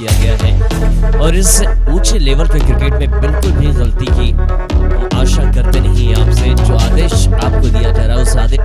किया गया है और इस ऊंचे लेवल के क्रिकेट में बिल्कुल भी गलती की हम आशा करते नहीं। आपसे जो आदेश आपको दिया जा रहा है उस आदेश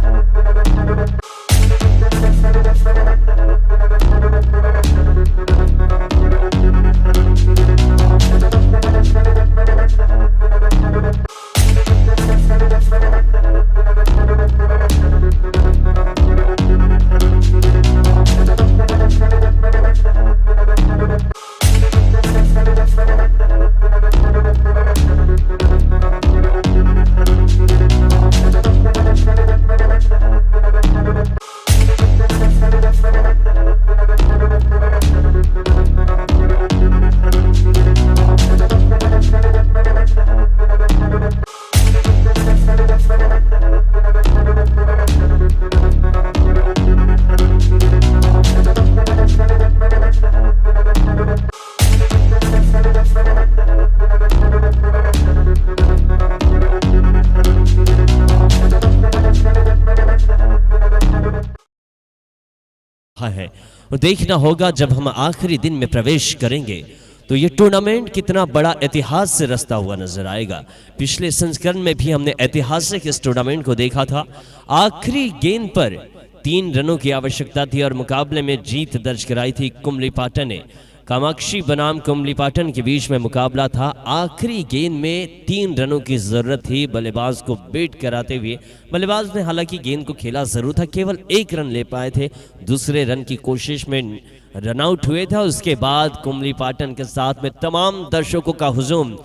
है और देखना होगा जब हम आखिरी दिन में प्रवेश करेंगे तो ये टूर्नामेंट कितना बड़ा इतिहास से रचता हुआ नजर आएगा। पिछले संस्करण में भी हमने ऐतिहासिक इस टूर्नामेंट को देखा था। आखिरी गेंद पर 3 रनों की आवश्यकता थी और मुकाबले में जीत दर्ज कराई थी कुमली पाटन ने। कामाक्षी बनाम कुमली पाटन के बीच में मुकाबला था। आखिरी गेंद में 3 रनों की जरूरत थी बल्लेबाज को बेट कराते हुए। बल्लेबाज ने हालांकि गेंद को खेला जरूर था, केवल 1 रन ले पाए थे। दूसरे रन की कोशिश में रन आउट हुए थे। उसके बाद कुमली पाटन के साथ में तमाम दर्शकों का हुजूम,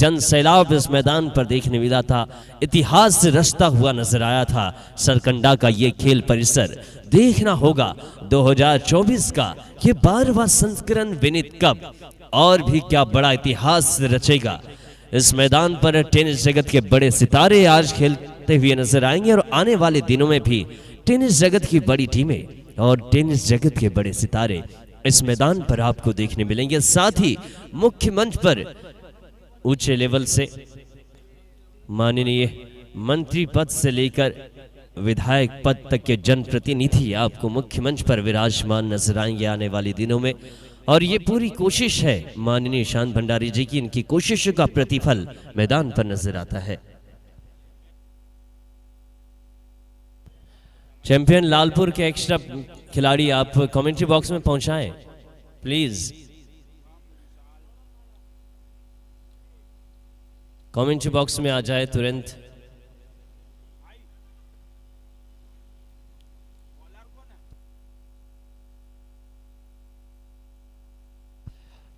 जन सैलाब इस मैदान पर देखने मिला था। इतिहास से रचता हुआ नजर आया था सरकंडा का ये खेल परिसर। देखना होगा 2024 का ये 12वां संस्करण विनीत कप और भी क्या बड़ा इतिहास रचेगा। इस मैदान पर टेनिस जगत के बड़े सितारे आज खेलते हुए नजर आएंगे और आने वाले दिनों में भी टेनिस जगत की बड़ी टीमें और टेनिस जगत के बड़े सितारे इस मैदान पर आपको देखने मिलेंगे। साथ ही मुख्य मंच पर ऊंचे लेवल से माननीय मंत्री पद से लेकर विधायक पद तक के जनप्रतिनिधि आपको मुख्य मंच पर विराजमान नजर आएंगे आने वाले दिनों में। और ये पूरी कोशिश है माननीय शांत भंडारी जी की, इनकी कोशिशों का प्रतिफल मैदान पर नजर आता है। चैंपियन लालपुर के एक्स्ट्रा खिलाड़ी आप कमेंट्री बॉक्स में पहुंचाएं प्लीज। कमेंट्री बॉक्स में आ जाए तुरंत।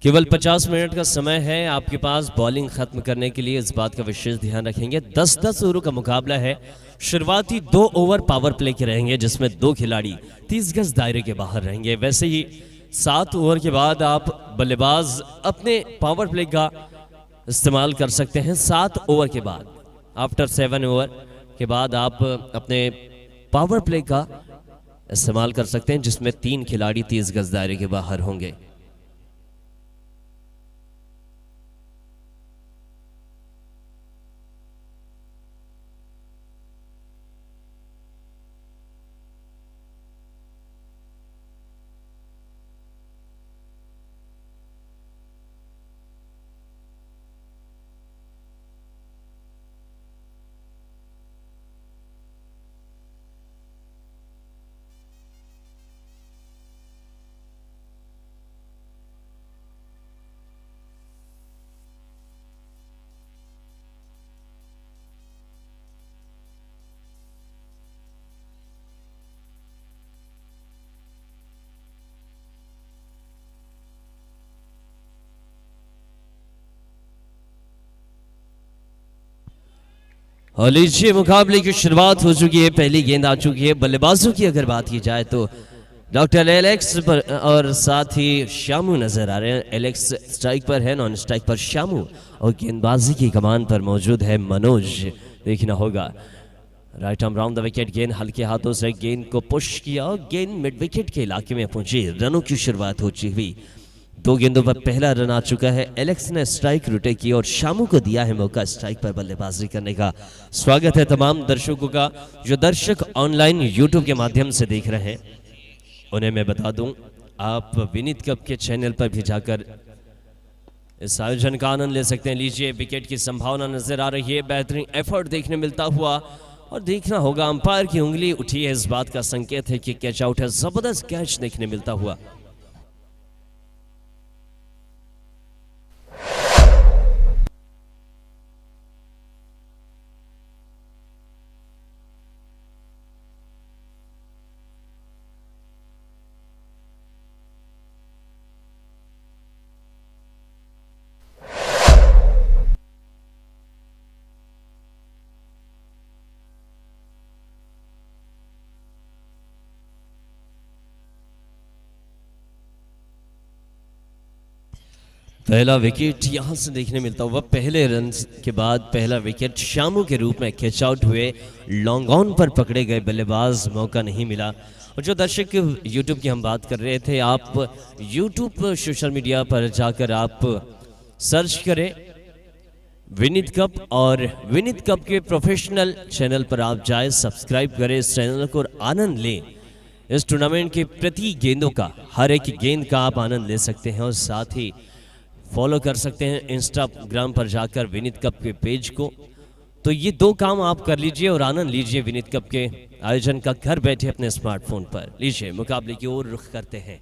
केवल 50 मिनट का समय है आपके पास बॉलिंग खत्म करने के लिए। इस बात का विशेष ध्यान रखेंगे। 10-10 ओवरों का मुकाबला है। शुरुआती 2 ओवर पावर प्ले के रहेंगे जिसमें 2 खिलाड़ी 30 गज दायरे के बाहर रहेंगे। वैसे ही 7 ओवर के बाद आप बल्लेबाज अपने पावर प्ले का इस्तेमाल कर सकते हैं। 7 ओवर के बाद आफ्टर 7 ओवर के बाद आप अपने पावर प्ले का इस्तेमाल कर सकते हैं जिसमें 3 खिलाड़ी 30 गज दायरे के बाहर होंगे। और लीजिए मुकाबले की शुरुआत हो चुकी है। पहली गेंद आ चुकी है। बल्लेबाजों की अगर बात की जाए तो डॉक्टर एलेक्स पर और साथ ही श्यामू नजर आ रहे हैं। एलेक्स स्ट्राइक पर है, नॉन स्ट्राइक पर श्यामू और गेंदबाजी की कमान पर मौजूद है मनोज। देखना होगा right arm round the wicket. गेंद हल्के हाथों से गेंद को पुश किया और गेंद मिड विकेट के इलाके में पहुंची। रनों की शुरुआत हो चुकी हुई। 2 गेंदों पर पहला रन आ चुका है। एलेक्स ने स्ट्राइक रोटेट की और शामू को दिया है मौका स्ट्राइक पर बल्लेबाजी करने का। स्वागत है तमाम दर्शकों का जो दर्शक ऑनलाइन यूट्यूब के माध्यम से देख रहे हैं। उन्हें मैं बता दूं आप विनीत कप के चैनल पर भी जाकर इस आयोजन का आनंद ले सकते हैं। लीजिए, विकेट की संभावना नजर आ रही है, बेहतरीन एफर्ट देखने मिलता हुआ, और देखना होगा अंपायर की उंगली उठी है, इस बात का संकेत है कि कैच आउट है। जबरदस्त कैच देखने मिलता हुआ। पहला विकेट यहां से देखने मिलता हुआ। पहले रन के बाद पहला विकेट शामू के रूप में कैच आउट हुए, लॉन्ग ऑन पर पकड़े गए बल्लेबाज, मौका नहीं मिला। और जो दर्शक यूट्यूब की हम बात कर रहे थे, आप यूट्यूब सोशल मीडिया पर जाकर आप सर्च करें विनीत कप, और विनीत कप के प्रोफेशनल चैनल पर आप जाए, सब्सक्राइब करें इस चैनल को और आनंद लें इस टूर्नामेंट के प्रति गेंदों का। हर एक गेंद का आप आनंद ले सकते हैं और साथ ही फॉलो कर सकते हैं इंस्टाग्राम पर जाकर विनीत कप के पेज को। तो ये दो काम आप कर लीजिए और आनंद लीजिए विनीत कप के आयोजन का घर बैठे अपने स्मार्टफोन पर। लीजिए, मुकाबले की ओर रुख करते हैं।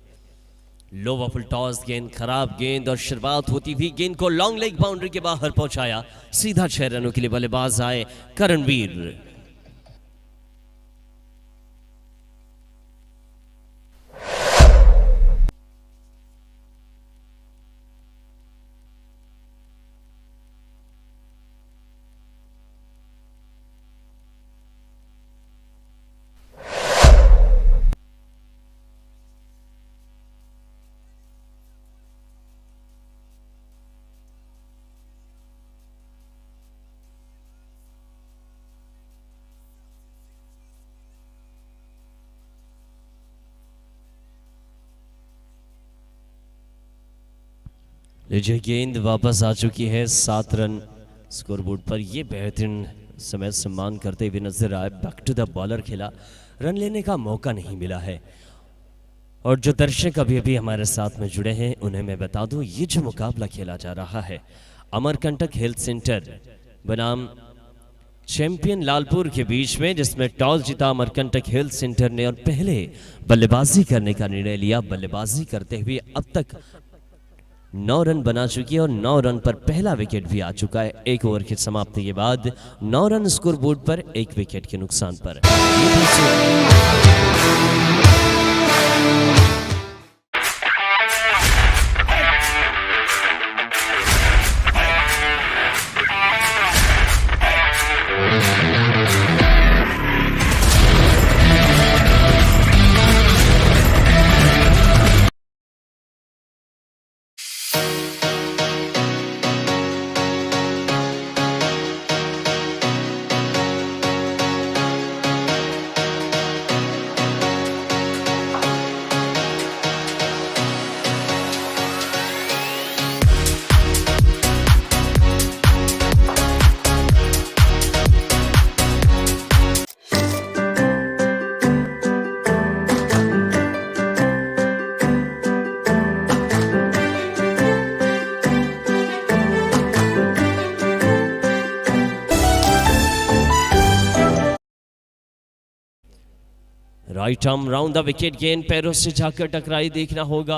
लो वफुल टॉस, गेंद खराब गेंद, और शुरुआत होती भी गेंद को लॉन्ग लेग बाउंड्री के बाहर पहुंचाया। सीधा 6 रनों के लिए बल्लेबाज आए करणवीर। लीजिए, गेंद वापस आ चुकी है 7 रन स्कोरबोर्ड पर। यह बेहतरीन समय सम्मान करते हुए नजर आए। बैक टू द बॉलर खेला, रन लेने का मौका नहीं मिला है। और जो दर्शक अभी अभी हमारे साथ में जुड़े हैं, उन्हें मैं बता दूं, ये जो मुकाबला खेला जा रहा है अमरकंटक हेल्थ सेंटर बनाम चैंपियन लालपुर के बीच में, जिसमें टॉस जीता अमरकंटक हेल्थ सेंटर ने और पहले बल्लेबाजी करने का निर्णय लिया। बल्लेबाजी करते हुए अब तक 9 रन बना चुकी है और 9 रन पर पहला विकेट भी आ चुका है। 1 ओवर की समाप्ति के बाद 9 रन स्कोर बोर्ड पर, 1 विकेट के नुकसान पर। Right arm round the wicket, गेंद पैरों से जाकर टकराई। देखना होगा,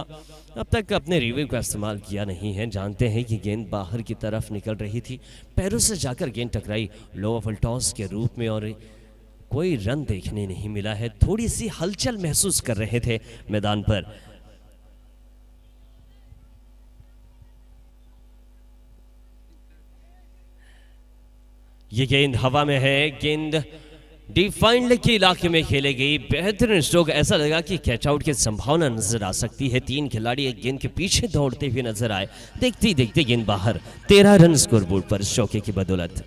अब तक अपने रिव्यू का इस्तेमाल किया नहीं है। जानते हैं कि गेंद बाहर की तरफ निकल रही थी, पैरों से जाकर गेंद टकराई लो ऑफ टॉस के रूप में, और कोई रन देखने नहीं मिला है। थोड़ी सी हलचल महसूस कर रहे थे मैदान पर। ये गेंद हवा में है, गेंद डिफाइंड के इलाके में खेले गई। बेहतरीन स्ट्रोक, ऐसा लगा कि कैच आउट की संभावना नजर आ सकती है। 3 खिलाड़ी एक गेंद के पीछे दौड़ते हुए नजर आए। देखते ही देखते गेंद बाहर। 13 रन स्कोरबोर्ड पर इस चौके की बदौलत।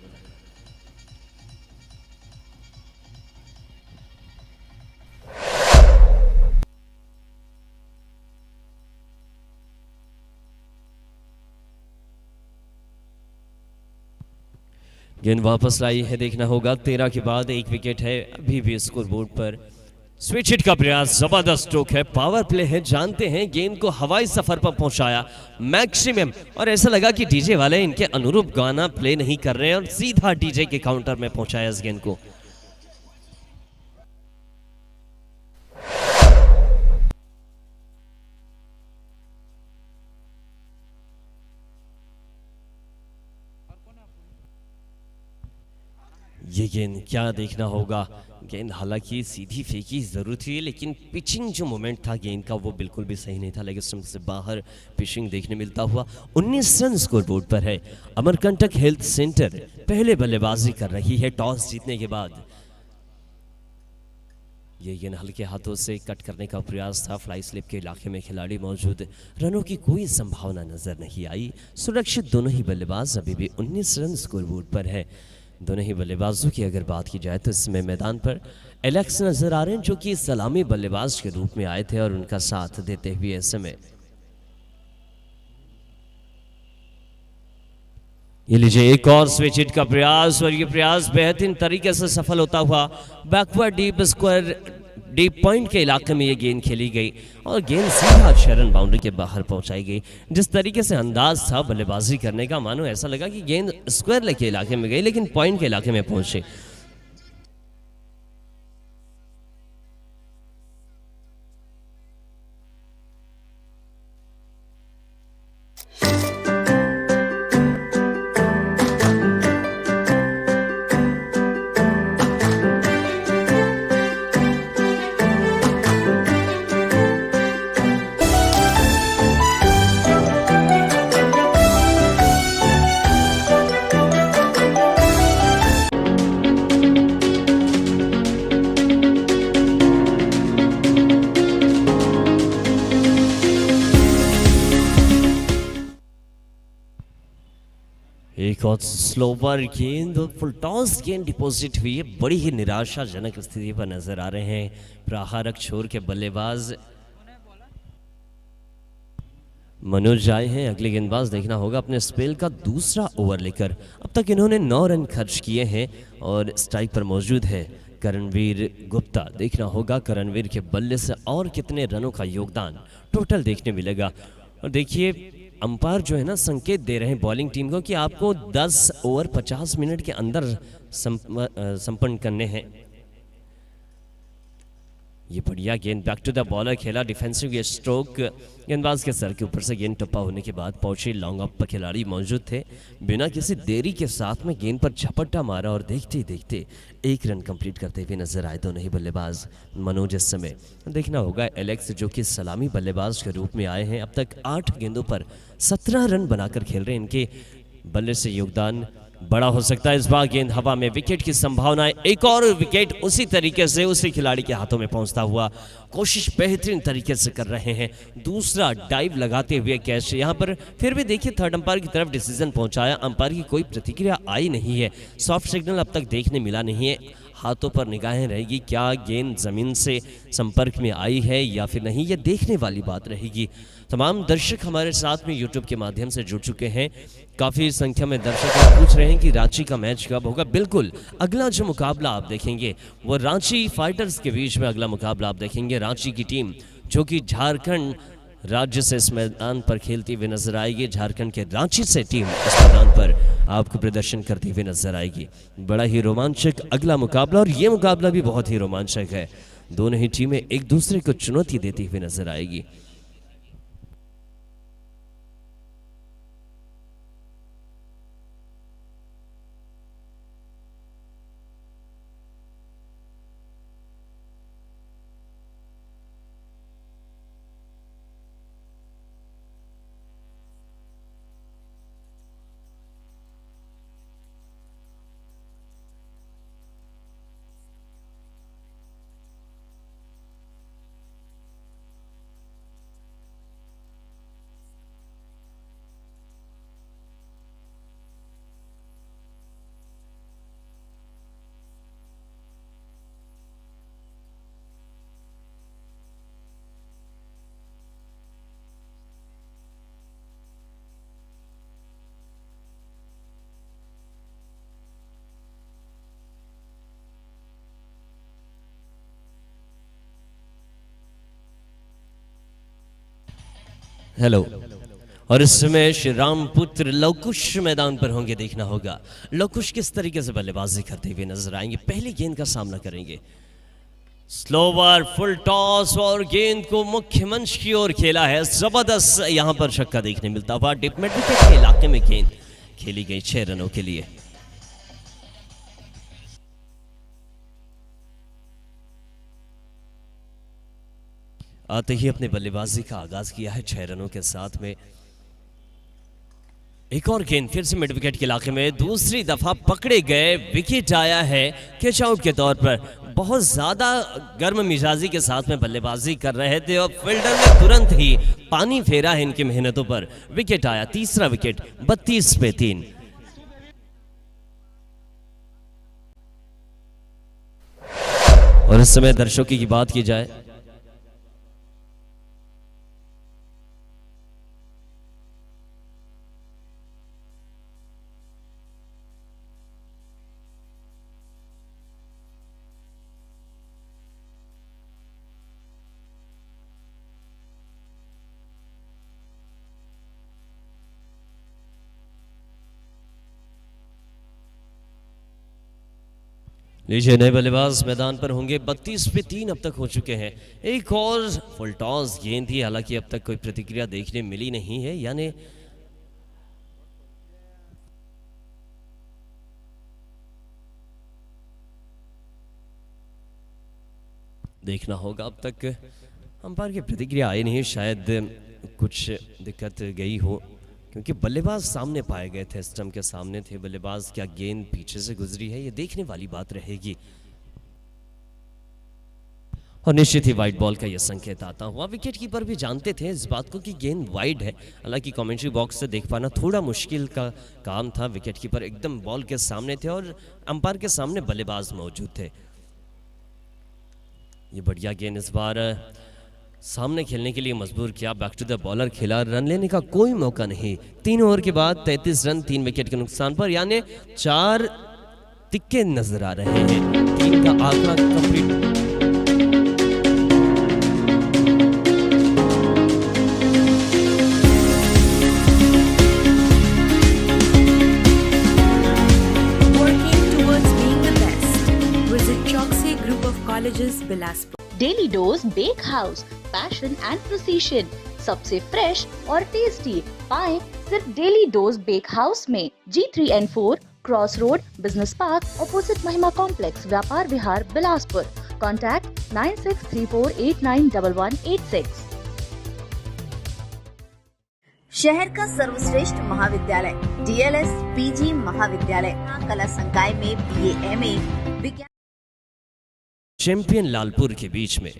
गेंद वापस लाई है, देखना होगा। 13 के बाद 1 विकेट है अभी भी स्कोर बोर्ड पर। स्विच हिट का प्रयास, जबरदस्त स्ट्रोक है, पावर प्ले है, जानते हैं गेंद को हवाई सफर पर पहुंचाया मैक्सिमम, और ऐसा लगा कि डीजे वाले इनके अनुरूप गाना प्ले नहीं कर रहे हैं और सीधा डीजे के काउंटर में पहुंचाया इस गेंद को। ये गेंद क्या देखना होगा, गेंद हालांकि सीधी फेंकी जरूर थी, लेकिन पिचिंग जो मोमेंट था गेंद का वो बिल्कुल भी सही नहीं था। लेग स्टंप से बाहर पिचिंग देखने मिलता हुआ 19 रन स्कोरबोर्ड पर है। अमरकंटक हेल्थ सेंटर पहले बल्लेबाजी कर रही है टॉस जीतने के बाद। ये गेंद हल्के हाथों से कट करने का प्रयास था, फ्लाई स्लिप के इलाके में खिलाड़ी मौजूद, रनों की कोई संभावना नजर नहीं आई। सुरक्षित दोनों ही बल्लेबाज अभी भी 19 रन स्कोरबोर्ड पर है। दोनों ही बल्लेबाजों की अगर बात की जाए तो इसमें मैदान पर एलेक्स नजर आ रहे हैं, जो कि सलामी बल्लेबाज के रूप में आए थे और उनका साथ देते हुए इस समय। ये लीजिए एक और स्विच हिट का प्रयास, और ये प्रयास बेहतरीन तरीके से सफल होता हुआ backward deep square deep point के इलाके में ये गेंद खेली गई और गेंद सीधा 6 रन बाउंड्री के बाहर पहुंचाई गई। जिस तरीके से अंदाज था बल्लेबाजी करने का, मानो ऐसा लगा कि गेंद स्क्वायर के इलाके में गई लेकिन पॉइंट के इलाके में पहुंची। एक और स्लोवर गेंद, फुल टॉस गेंद डिपॉजिट हुई है। बड़ी ही निराशाजनक स्थिति पर नजर आ रहे हैं प्रहारक छोर के बल्लेबाज मनोज आए हैं। अगले गेंदबाज देखना होगा अपने स्पेल का दूसरा ओवर लेकर। अब तक इन्होंने 9 रन खर्च किए हैं और स्ट्राइक पर मौजूद है करणवीर गुप्ता। देखना होगा करणवीर के बल्ले से और कितने रनों का योगदान टोटल देखने मिलेगा। और देखिए अंपायर जो है ना संकेत दे रहे हैं बॉलिंग टीम को कि आपको 10 ओवर 50 मिनट के अंदर संपन्न करने हैं। ये बढ़िया गेंद बैक टू द बॉलर खेला, डिफेंसिव ये स्ट्रोक, गेंदबाज के सर के ऊपर से गेंद टप्पा होने के बाद पहुंचे लॉन्ग अप पर खिलाड़ी मौजूद थे, बिना किसी देरी के साथ में गेंद पर झपट्टा मारा और देखते ही देखते 1 रन कंप्लीट करते हुए नजर आए दोनों ही बल्लेबाज मनोज। इस समय देखना होगा एलेक्स जो कि सलामी बल्लेबाज के रूप में आए हैं, अब तक 8 गेंदों पर 17 रन बनाकर खेल रहे हैं। इनके बल्ले से योगदान बड़ा हो सकता है इस बार। गेंद हवा में, विकेट की संभावना है, एक और विकेट उसी तरीके से उसी खिलाड़ी के हाथों में पहुंचता हुआ। कोशिश बेहतरीन तरीके से कर रहे हैं, दूसरा डाइव लगाते हुए कैच यहां पर। फिर भी देखिए थर्ड अंपायर की तरफ डिसीजन पहुंचाया, अंपायर की कोई प्रतिक्रिया आई नहीं है, सॉफ्ट सिग्नल अब तक देखने मिला नहीं है। हाथों पर निगाहें रहेगी, क्या गेंद जमीन से संपर्क में आई है या फिर नहीं, ये देखने वाली बात रहेगी। तमाम दर्शक हमारे साथ में यूट्यूब के माध्यम से जुड़ चुके हैं, काफ़ी संख्या में दर्शक पूछ रहे हैं कि रांची का मैच कब होगा। बिल्कुल, अगला जो मुकाबला आप देखेंगे वो रांची फाइटर्स के बीच में अगला मुकाबला आप देखेंगे। रांची की टीम जो कि झारखंड राज्य से इस मैदान पर खेलती हुई नजर आएगी, झारखंड के रांची से टीम इस मैदान पर आपको प्रदर्शन करती हुई नजर आएगी। बड़ा ही रोमांचक अगला मुकाबला, और ये मुकाबला भी बहुत ही रोमांचक है। दोनों ही टीमें एक दूसरे को चुनौती देती हुई नजर आएगी। हेलो। और इस समय श्री रामपुत्र लवकुश मैदान पर होंगे, देखना होगा लवकुश किस तरीके से बल्लेबाजी करते हुए नजर आएंगे। पहली गेंद का सामना करेंगे, स्लोवर फुल टॉस और गेंद को मुख्य मंच की ओर खेला है। जबरदस्त यहां पर छक्का देखने मिलता हुआ। डिप मिड विकेट के इलाके में गेंद खेली गई 6 रनों के लिए। आते ही अपने बल्लेबाजी का आगाज किया है 6 रनों के साथ में। एक और गेंद फिर से मिड विकेट के इलाके में, दूसरी दफा पकड़े गए, विकेट आया है कैच आउट के तौर पर। बहुत ज्यादा गर्म मिजाजी के साथ में बल्लेबाजी कर रहे थे और फील्डर ने तुरंत ही पानी फेरा है इनकी मेहनतों पर। विकेट आया, तीसरा विकेट, 32 पे 3। और इस समय दर्शकों की बात की जाए लीजिए, नए बल्लेबाज मैदान पर होंगे। 32 पे 3 अब तक हो चुके हैं। एक और फुल टॉस गेंद थी, हालांकि अब तक कोई प्रतिक्रिया देखने मिली नहीं है, यानी देखना होगा। अब तक अंपायर की प्रतिक्रिया आई नहीं, शायद कुछ दिक्कत गई हो, क्योंकि बल्लेबाज सामने पाए गए थे, स्टंप के सामने थे बल्लेबाज। क्या गेंद पीछे से गुजरी है, ये देखने वाली बात रहेगी। और निश्चित ही वाइड बॉल का यह संकेत आता हुआ। विकेट कीपर भी जानते थे इस बात को कि गेंद वाइड है, हालांकि कमेंट्री बॉक्स से देख पाना थोड़ा मुश्किल का काम था। विकेट कीपर एकदम बॉल के सामने थे और अंपायर के सामने बल्लेबाज मौजूद थे। ये बढ़िया गेंद इस बार सामने खेलने के लिए मजबूर किया। बैक टू द बॉलर खेला, रन लेने का कोई मौका नहीं। 3 ओवर के बाद 33 रन 3 विकेट के नुकसान पर, यानी 4 तिक्के नजर आ रहे हैं। 3 का आंकड़ा complete. Daily dose bake house, passion and precision, सबसे फ्रेश और टेस्टी पाएं सिर्फ डेली डोज बेक हाउस में। G3N4 cross road, business park, opposite Mahima complex, Vyapar Vihar, Bilaspur. Contact 9634891186। शहर का सर्वश्रेष्ठ महाविद्यालय DLS PG महाविद्यालय, कला संकाय में BA MA विज्ञान। चैंपियन लालपुर के बीच में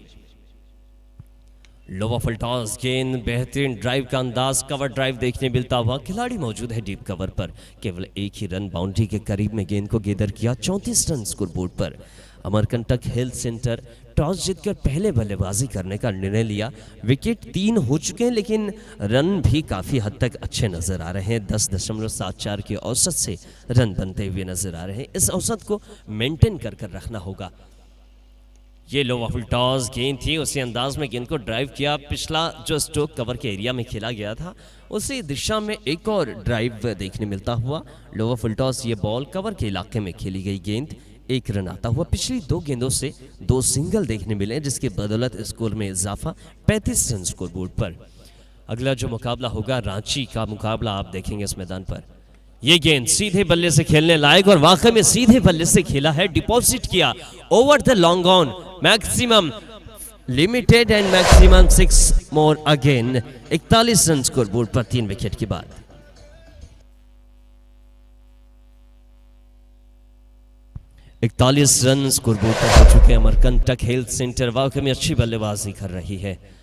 लोवा फुल टॉस गेंद, बेहतरीन ड्राइव का अंदाज, कवर ड्राइव देखने मिलता हुआ। खिलाड़ी मौजूद है डीप कवर पर, केवल एक ही रन बाउंड्री के करीब में गेंद को गेदर किया। 34 रन स्कोर बोर्ड पर। अमरकंटक हेल्थ सेंटर टॉस जीतकर पहले बल्लेबाजी करने का निर्णय लिया। विकेट 3 हो चुके हैं, लेकिन रन भी काफ़ी हद तक अच्छे नज़र आ रहे हैं। 10.74 के औसत से रन बनते हुए नज़र आ रहे हैं। इस औसत को मेंटेन कर रखना होगा। ये लोवा फुल टॉस गेंद थी, उसी अंदाज में गेंद को ड्राइव किया। पिछला जो स्ट्रोक कवर के एरिया में खेला गया था, उसी दिशा में एक और ड्राइव देखने मिलता हुआ। लोवा फुल टॉस, ये बॉल कवर के इलाके में खेली गई गेंद, 1 रन आता हुआ। पिछली 2 गेंदों से 2 सिंगल देखने मिले, जिसके बदौलत स्कोर में इजाफा। 35 रन स्कोर बोर्ड पर। अगला जो मुकाबला होगा, रांची का मुकाबला आप देखेंगे इस मैदान पर। ये गेंद सीधे बल्ले से खेलने लायक, और वाकई में सीधे बल्ले से खेला है, डिपॉजिट किया over the long on. Maximum limited and maximum 6 more again. 41 run score board पर 3 विकेट के बाद। इकतालीस रन स्कोर बोर्ड पर हो चुके हैं। अमरकंटक हेल्थ सेंटर वाकई में अच्छी बल्लेबाजी कर रही है।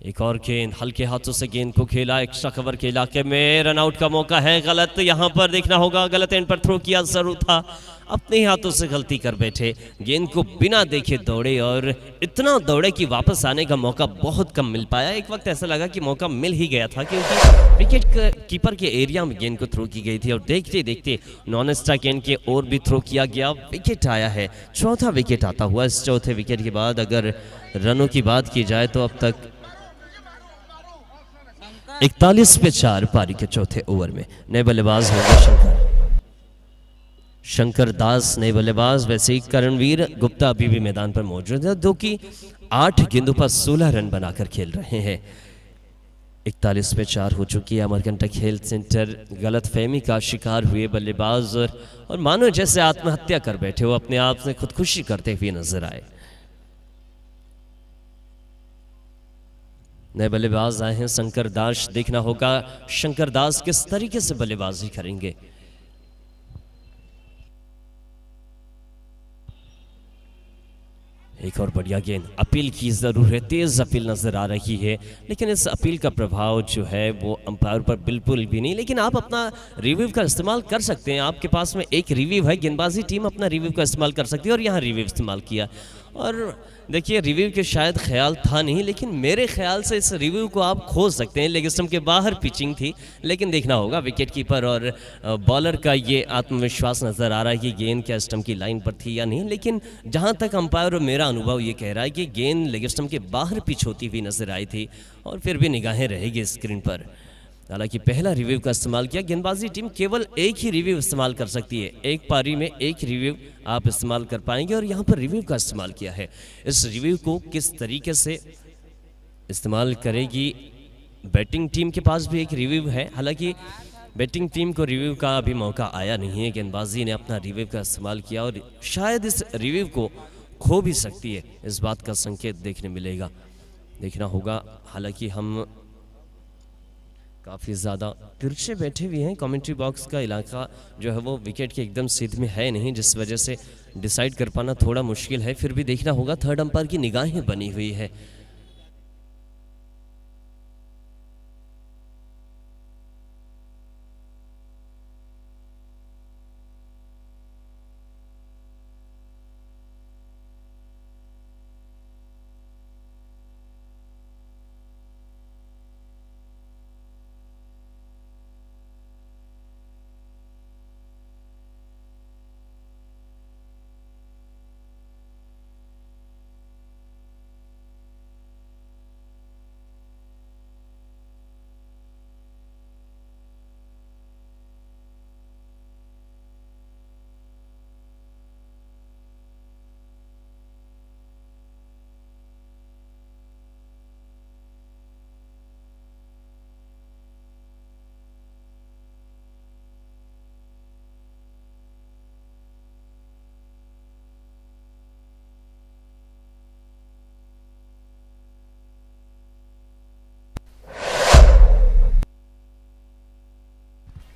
एक और गेंद, हल्के हाथों से गेंद को खेला एक्स्ट्रा कवर के इलाके में। रन आउट का मौका है, गलत यहां पर देखना होगा। गलत एंड पर थ्रो किया जरूर था, अपने ही हाथों से गलती कर बैठे। गेंद को बिना देखे दौड़े, और इतना दौड़े कि वापस आने का मौका बहुत कम मिल पाया। एक वक्त ऐसा लगा कि मौका मिल ही गया था, क्योंकि विकेट कीपर के एरिया में गेंद को थ्रो की गई थी, और देखते देखते नॉन स्ट्राइक एंड के और भी थ्रो किया गया। विकेट आया है, चौथा विकेट आता हुआ। इस चौथे विकेट के बाद अगर रनों की बात की जाए तो अब तक 41 पे 4 पारी के चौथे ओवर में। नए बल्लेबाज होंगे शंकर दास नए बल्लेबाज। वैसे ही करणवीर गुप्ता अभी भी मैदान पर मौजूद है, जो कि 8 गेंदों पर 16 रन बनाकर खेल रहे हैं। 41 पे 4 हो चुकी है। अमरकंटक हेल्थ सेंटर गलतफहमी का शिकार हुए बल्लेबाज और मानो जैसे आत्महत्या कर बैठे हो, अपने आप से खुदकुशी करते हुए नजर आए। नए बल्लेबाज आए हैं शंकर दास। देखना होगा शंकर दास किस तरीके से बल्लेबाजी करेंगे। एक और बढ़िया गेंद, अपील की जरूर है, तेज अपील नजर आ रही है, लेकिन इस अपील का प्रभाव जो है वो अंपायर पर बिल्कुल भी नहीं। लेकिन आप अपना रिव्यू का इस्तेमाल कर सकते हैं, आपके पास में एक रिव्यू है, गेंदबाजी टीम अपना रिव्यू का इस्तेमाल कर सकती है और यहाँ रिव्यू इस्तेमाल किया। और देखिए रिव्यू के शायद ख्याल था नहीं, लेकिन मेरे ख्याल से इस रिव्यू को आप खोज सकते हैं। लेग स्टंप के बाहर पिचिंग थी, लेकिन देखना होगा विकेट कीपर और बॉलर का ये आत्मविश्वास नज़र आ रहा है कि गेंद क्या स्टंप की लाइन पर थी या नहीं। लेकिन जहाँ तक अंपायर और मेरा अनुभव ये कह रहा है कि गेंद लेग स्टंप के बाहर पिच होती हुई नजर आई थी और फिर भी निगाहें रहेगी स्क्रीन पर। हालांकि पहला रिव्यू का इस्तेमाल किया। गेंदबाजी टीम केवल एक ही रिव्यू इस्तेमाल कर सकती है, एक पारी में एक रिव्यू आप इस्तेमाल कर पाएंगे और यहाँ पर रिव्यू का इस्तेमाल किया है। इस रिव्यू को किस तरीके से इस्तेमाल करेगी बैटिंग टीम के पास भी एक रिव्यू है, हालांकि बैटिंग टीम को रिव्यू का अभी मौका आया नहीं है। गेंदबाजी ने अपना रिव्यू का इस्तेमाल किया और शायद इस रिव्यू को खो भी सकती है, इस बात का संकेत देखने मिलेगा, देखना होगा। हालांकि हम काफ़ी ज़्यादा तिरछे बैठे हुए हैं, कमेंट्री बॉक्स का इलाका जो है वो विकेट के एकदम सीध में है नहीं, जिस वजह से डिसाइड कर पाना थोड़ा मुश्किल है। फिर भी देखना होगा, थर्ड अंपायर की निगाहें बनी हुई है।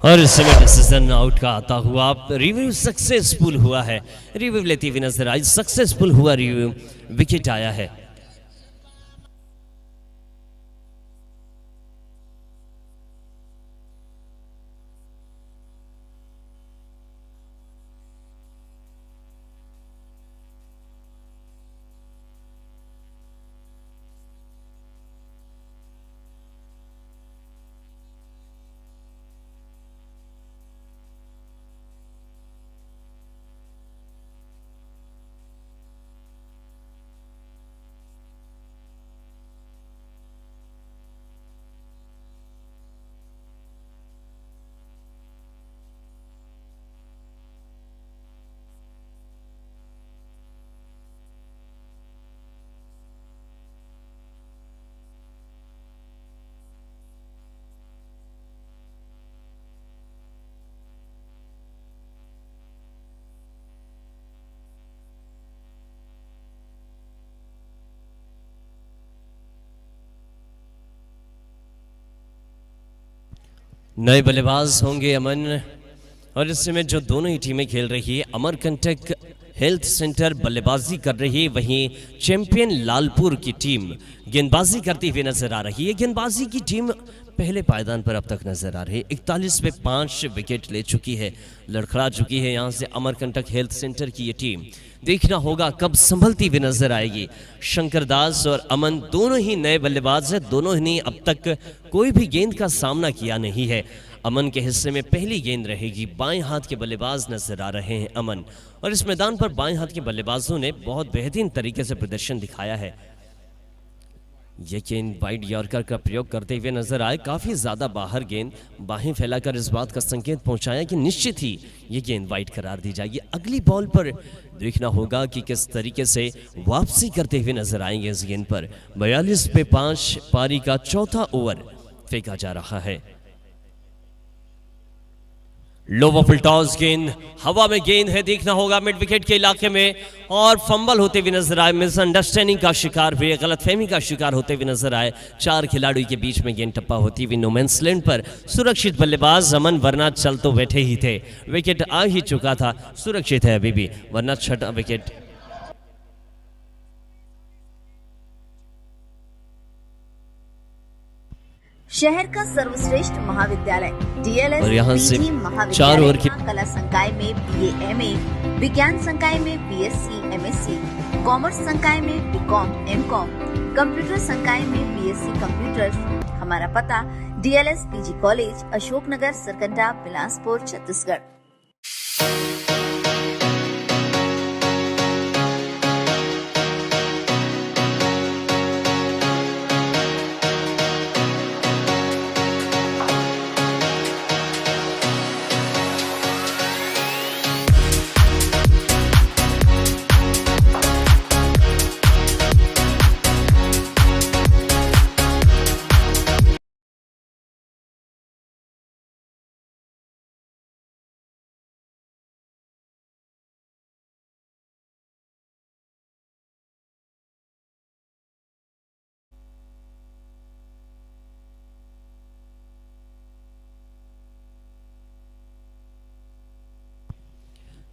और इस समय डिसीजन आउट का आता हुआ आप रिव्यू सक्सेसफुल हुआ है, रिव्यू लेती हुई नजर आई, सक्सेसफुल हुआ रिव्यू, विकेट आया है। नए बल्लेबाज होंगे अमन, और इस समय जो दोनों ही टीमें खेल रही है, अमरकंटक हेल्थ सेंटर बल्लेबाजी कर रही है, वहीं चैंपियन लालपुर की टीम गेंदबाजी करती हुई नजर आ रही है। गेंदबाजी की टीम पहले पायदान पर अब तक नजर आ रही है, 41 पे 5 विकेट ले चुकी है, लड़खड़ा चुकी है यहाँ से अमरकंटक हेल्थ सेंटर की ये टीम। देखना होगा कब संभलती हुई नजर आएगी। शंकर दास और अमन दोनों ही नए बल्लेबाज हैं, दोनों ही ने अब तक कोई भी गेंद का सामना किया नहीं है। अमन के हिस्से में पहली गेंद रहेगी, बाएं हाथ के बल्लेबाज नजर आ रहे हैं अमन, और इस मैदान पर बाएं हाथ के बल्लेबाजों ने बहुत बेहतरीन तरीके से प्रदर्शन दिखाया है। ये गेंद वाइड यॉर्कर का प्रयोग करते हुए नजर आए, काफी ज्यादा बाहर गेंद, बाहें फैलाकर इस बात का संकेत पहुंचाया कि निश्चित ही ये गेंद वाइड करार दी जाएगी। अगली बॉल पर देखना होगा कि किस तरीके से वापसी करते हुए नजर आएंगे इस गेंद पर। 42 पे 5 पारी का चौथा ओवर फेंका जा रहा है। लो वॉफल टॉस गेंद हवा में गेंद है, देखना होगा मिड विकेट के इलाके में, और फंबल होते हुए नजर आए, मिसअंडरस्टैंडिंग का शिकार हुए, गलतफहमी का शिकार होते हुए नजर आए। 4 खिलाड़ियों के बीच में गेंद टप्पा होती हुई नो मैंस लैंड पर सुरक्षित बल्लेबाज अमन, वरना चल तो बैठे ही थे, विकेट आ ही चुका था, सुरक्षित है अभी भी, वरना छठा विकेट। शहर का सर्वश्रेष्ठ महाविद्यालय डीएलएस और यहाँ से पीजी 4 महाविद्यालय ओवर की कला संकाय में बीए विज्ञान संकाय में बीएससी एमएससी, कॉमर्स संकाय में बीकॉम एमकॉम, कंप्यूटर संकाय में बीएससी कंप्यूटर। हमारा पता DLS PG college, Ashoknagar, Sarkanda, Bilaspur, Chhattisgarh.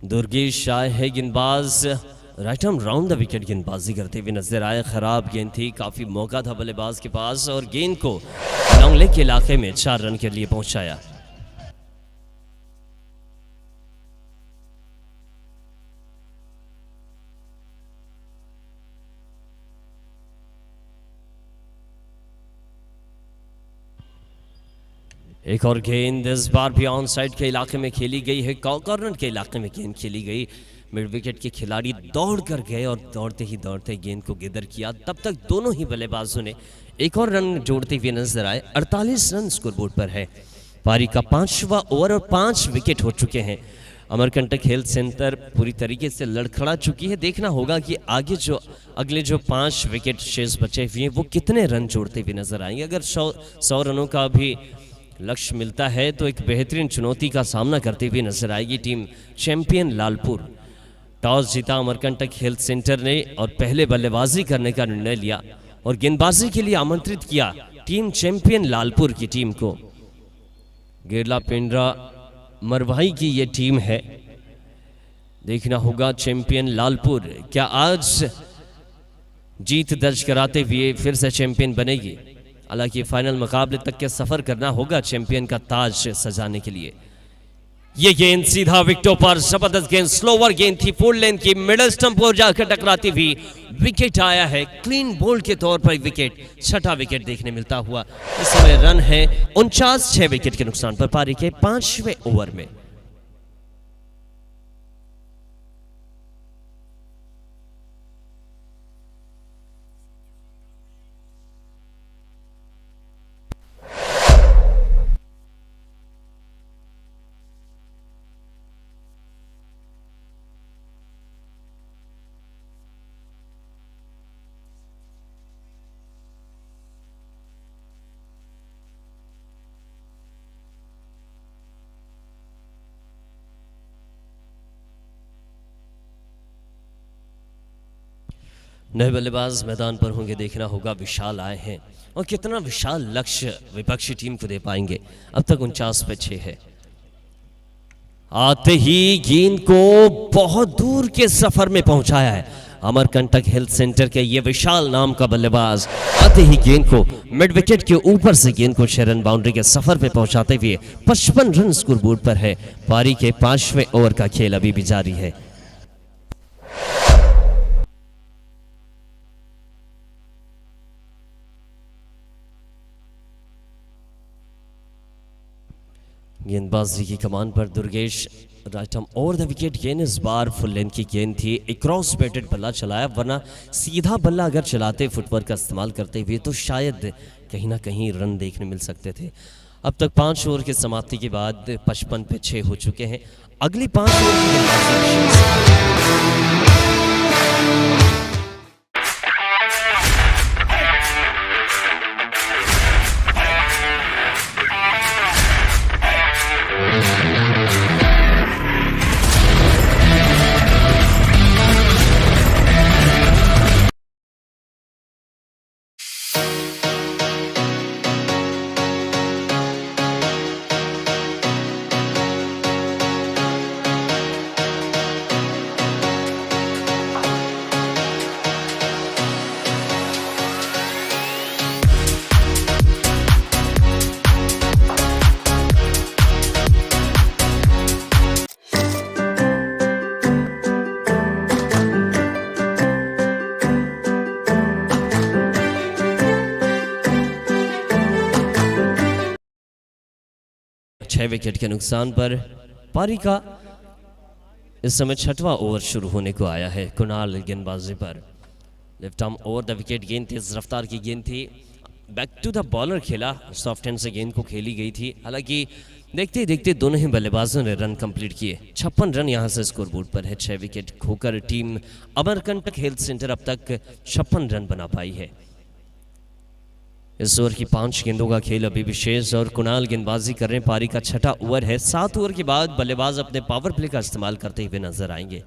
Durgesh आए है गेंदबाज, right arm round the wicket गेंदबाजी करते हुए नजर आए। खराब गेंद थी, काफी मौका था बल्लेबाज के पास, और गेंद को लॉन्ग लेग के इलाके में 4 रन के लिए पहुंचाया। एक और गेंद इस बार भी ऑन साइड के इलाके में खेली गई है, कॉर्नर के इलाके में गेंद खेली गई। मिड विकेट के खिलाड़ी दौड़ कर गए और दौड़ते ही दौड़ते गेंद को गिदर किया। तब तक दोनों ही बल्लेबाजों ने एक और रन जोड़ते हुए नजर आए। 48 रन स्कोरबोर्ड पर है। पारी का 5वां ओवर और 5 विकेट हो चुके हैं। अमरकंटक हेल्थ सेंटर पूरी तरीके से लड़खड़ा चुकी है। देखना होगा कि आगे अगले 5 विकेट शेष बचे हुए हैं वो कितने रन जोड़ते हुए नजर आएंगे। अगर 100 रनों का भी लक्ष्य मिलता है तो एक बेहतरीन चुनौती का सामना करते हुए नजर आएगी टीम चैंपियन लालपुर। टॉस जीता अमरकंटक हेल्थ सेंटर ने और पहले बल्लेबाजी करने का निर्णय लिया और गेंदबाजी के लिए आमंत्रित किया टीम चैंपियन लालपुर की टीम को। गेरला पिंडरा मरवाही की ये टीम है। देखना होगा चैंपियन लालपुर क्या आज जीत दर्ज कराते हुए फिर से चैंपियन बनेगी। हालांकि फाइनल मुकाबले तक के सफर करना होगा चैंपियन का ताज सजाने के लिए। ये गेंद सीधा विकेटों पर, जबरदस्त गेंद, स्लोवर गेंद थी, फुल लेंथ की, मिडल स्टंप पर जाकर टकराती हुई विकेट आया है। क्लीन बोल्ड के तौर पर विकेट, छठा विकेट देखने मिलता हुआ। इस समय रन है 49, 6 विकेट के नुकसान पर पारी के 5वें ओवर में। नए बल्लेबाज मैदान पर होंगे। देखना होगा विशाल आए हैं और कितना विशाल लक्ष्य विपक्षी टीम को दे पाएंगे। अब तक 49 पे 6 है। आते ही गेंद को बहुत दूर के सफर में पहुंचाया है अमरकंटक हेल्थ सेंटर के ये विशाल नाम का बल्लेबाज। आते ही गेंद को मिड विकेट के ऊपर से गेंद को 6 रन बाउंड्री के सफर पे पहुंचाते हुए 55 रन स्कोरबोर्ड पर है। पारी के 5वें ओवर का खेल अभी भी जारी है। गेंदबाजी की कमान पर Durgesh, right arm over the wicket गेंद। इस बार फुल लेंथ की गेंद थी, एक क्रॉस बैटेड बल्ला चलाया, वरना सीधा बल्ला अगर चलाते फुटवर्क का इस्तेमाल करते हुए तो शायद कहीं ना कहीं रन देखने मिल सकते थे। अब तक 5 ओवर की समाप्ति के बाद 55 पे 6 हो चुके हैं। अगली 5 ओवर की गेंदबाजी छह विकेट के नुकसान पर पारी का इस समय 6वां ओवर शुरू होने को आया है। कुणाल गेंदबाजी पर, left arm over the wicket गेंद, तेज रफ्तार की गेंद थी, बैक टू द बॉलर खेला, सॉफ्ट हैंड से गेंद को खेली गई थी। हालांकि देखते ही देखते दोनों ही बल्लेबाजों ने रन कंप्लीट किए। 56 रन यहां से स्कोरबोर्ड पर है। 6 विकेट खोकर टीम अमरकंटक हेल्थ सेंटर अब तक 56 रन बना पाई है। इस ओवर की 5 गेंदों का खेल अभी भी शेष और कुणाल गेंदबाजी कर रहे हैं। पारी का 6वां ओवर है। 7 ओवर के बाद बल्लेबाज अपने पावर प्ले का इस्तेमाल करते हुए नजर आएंगे।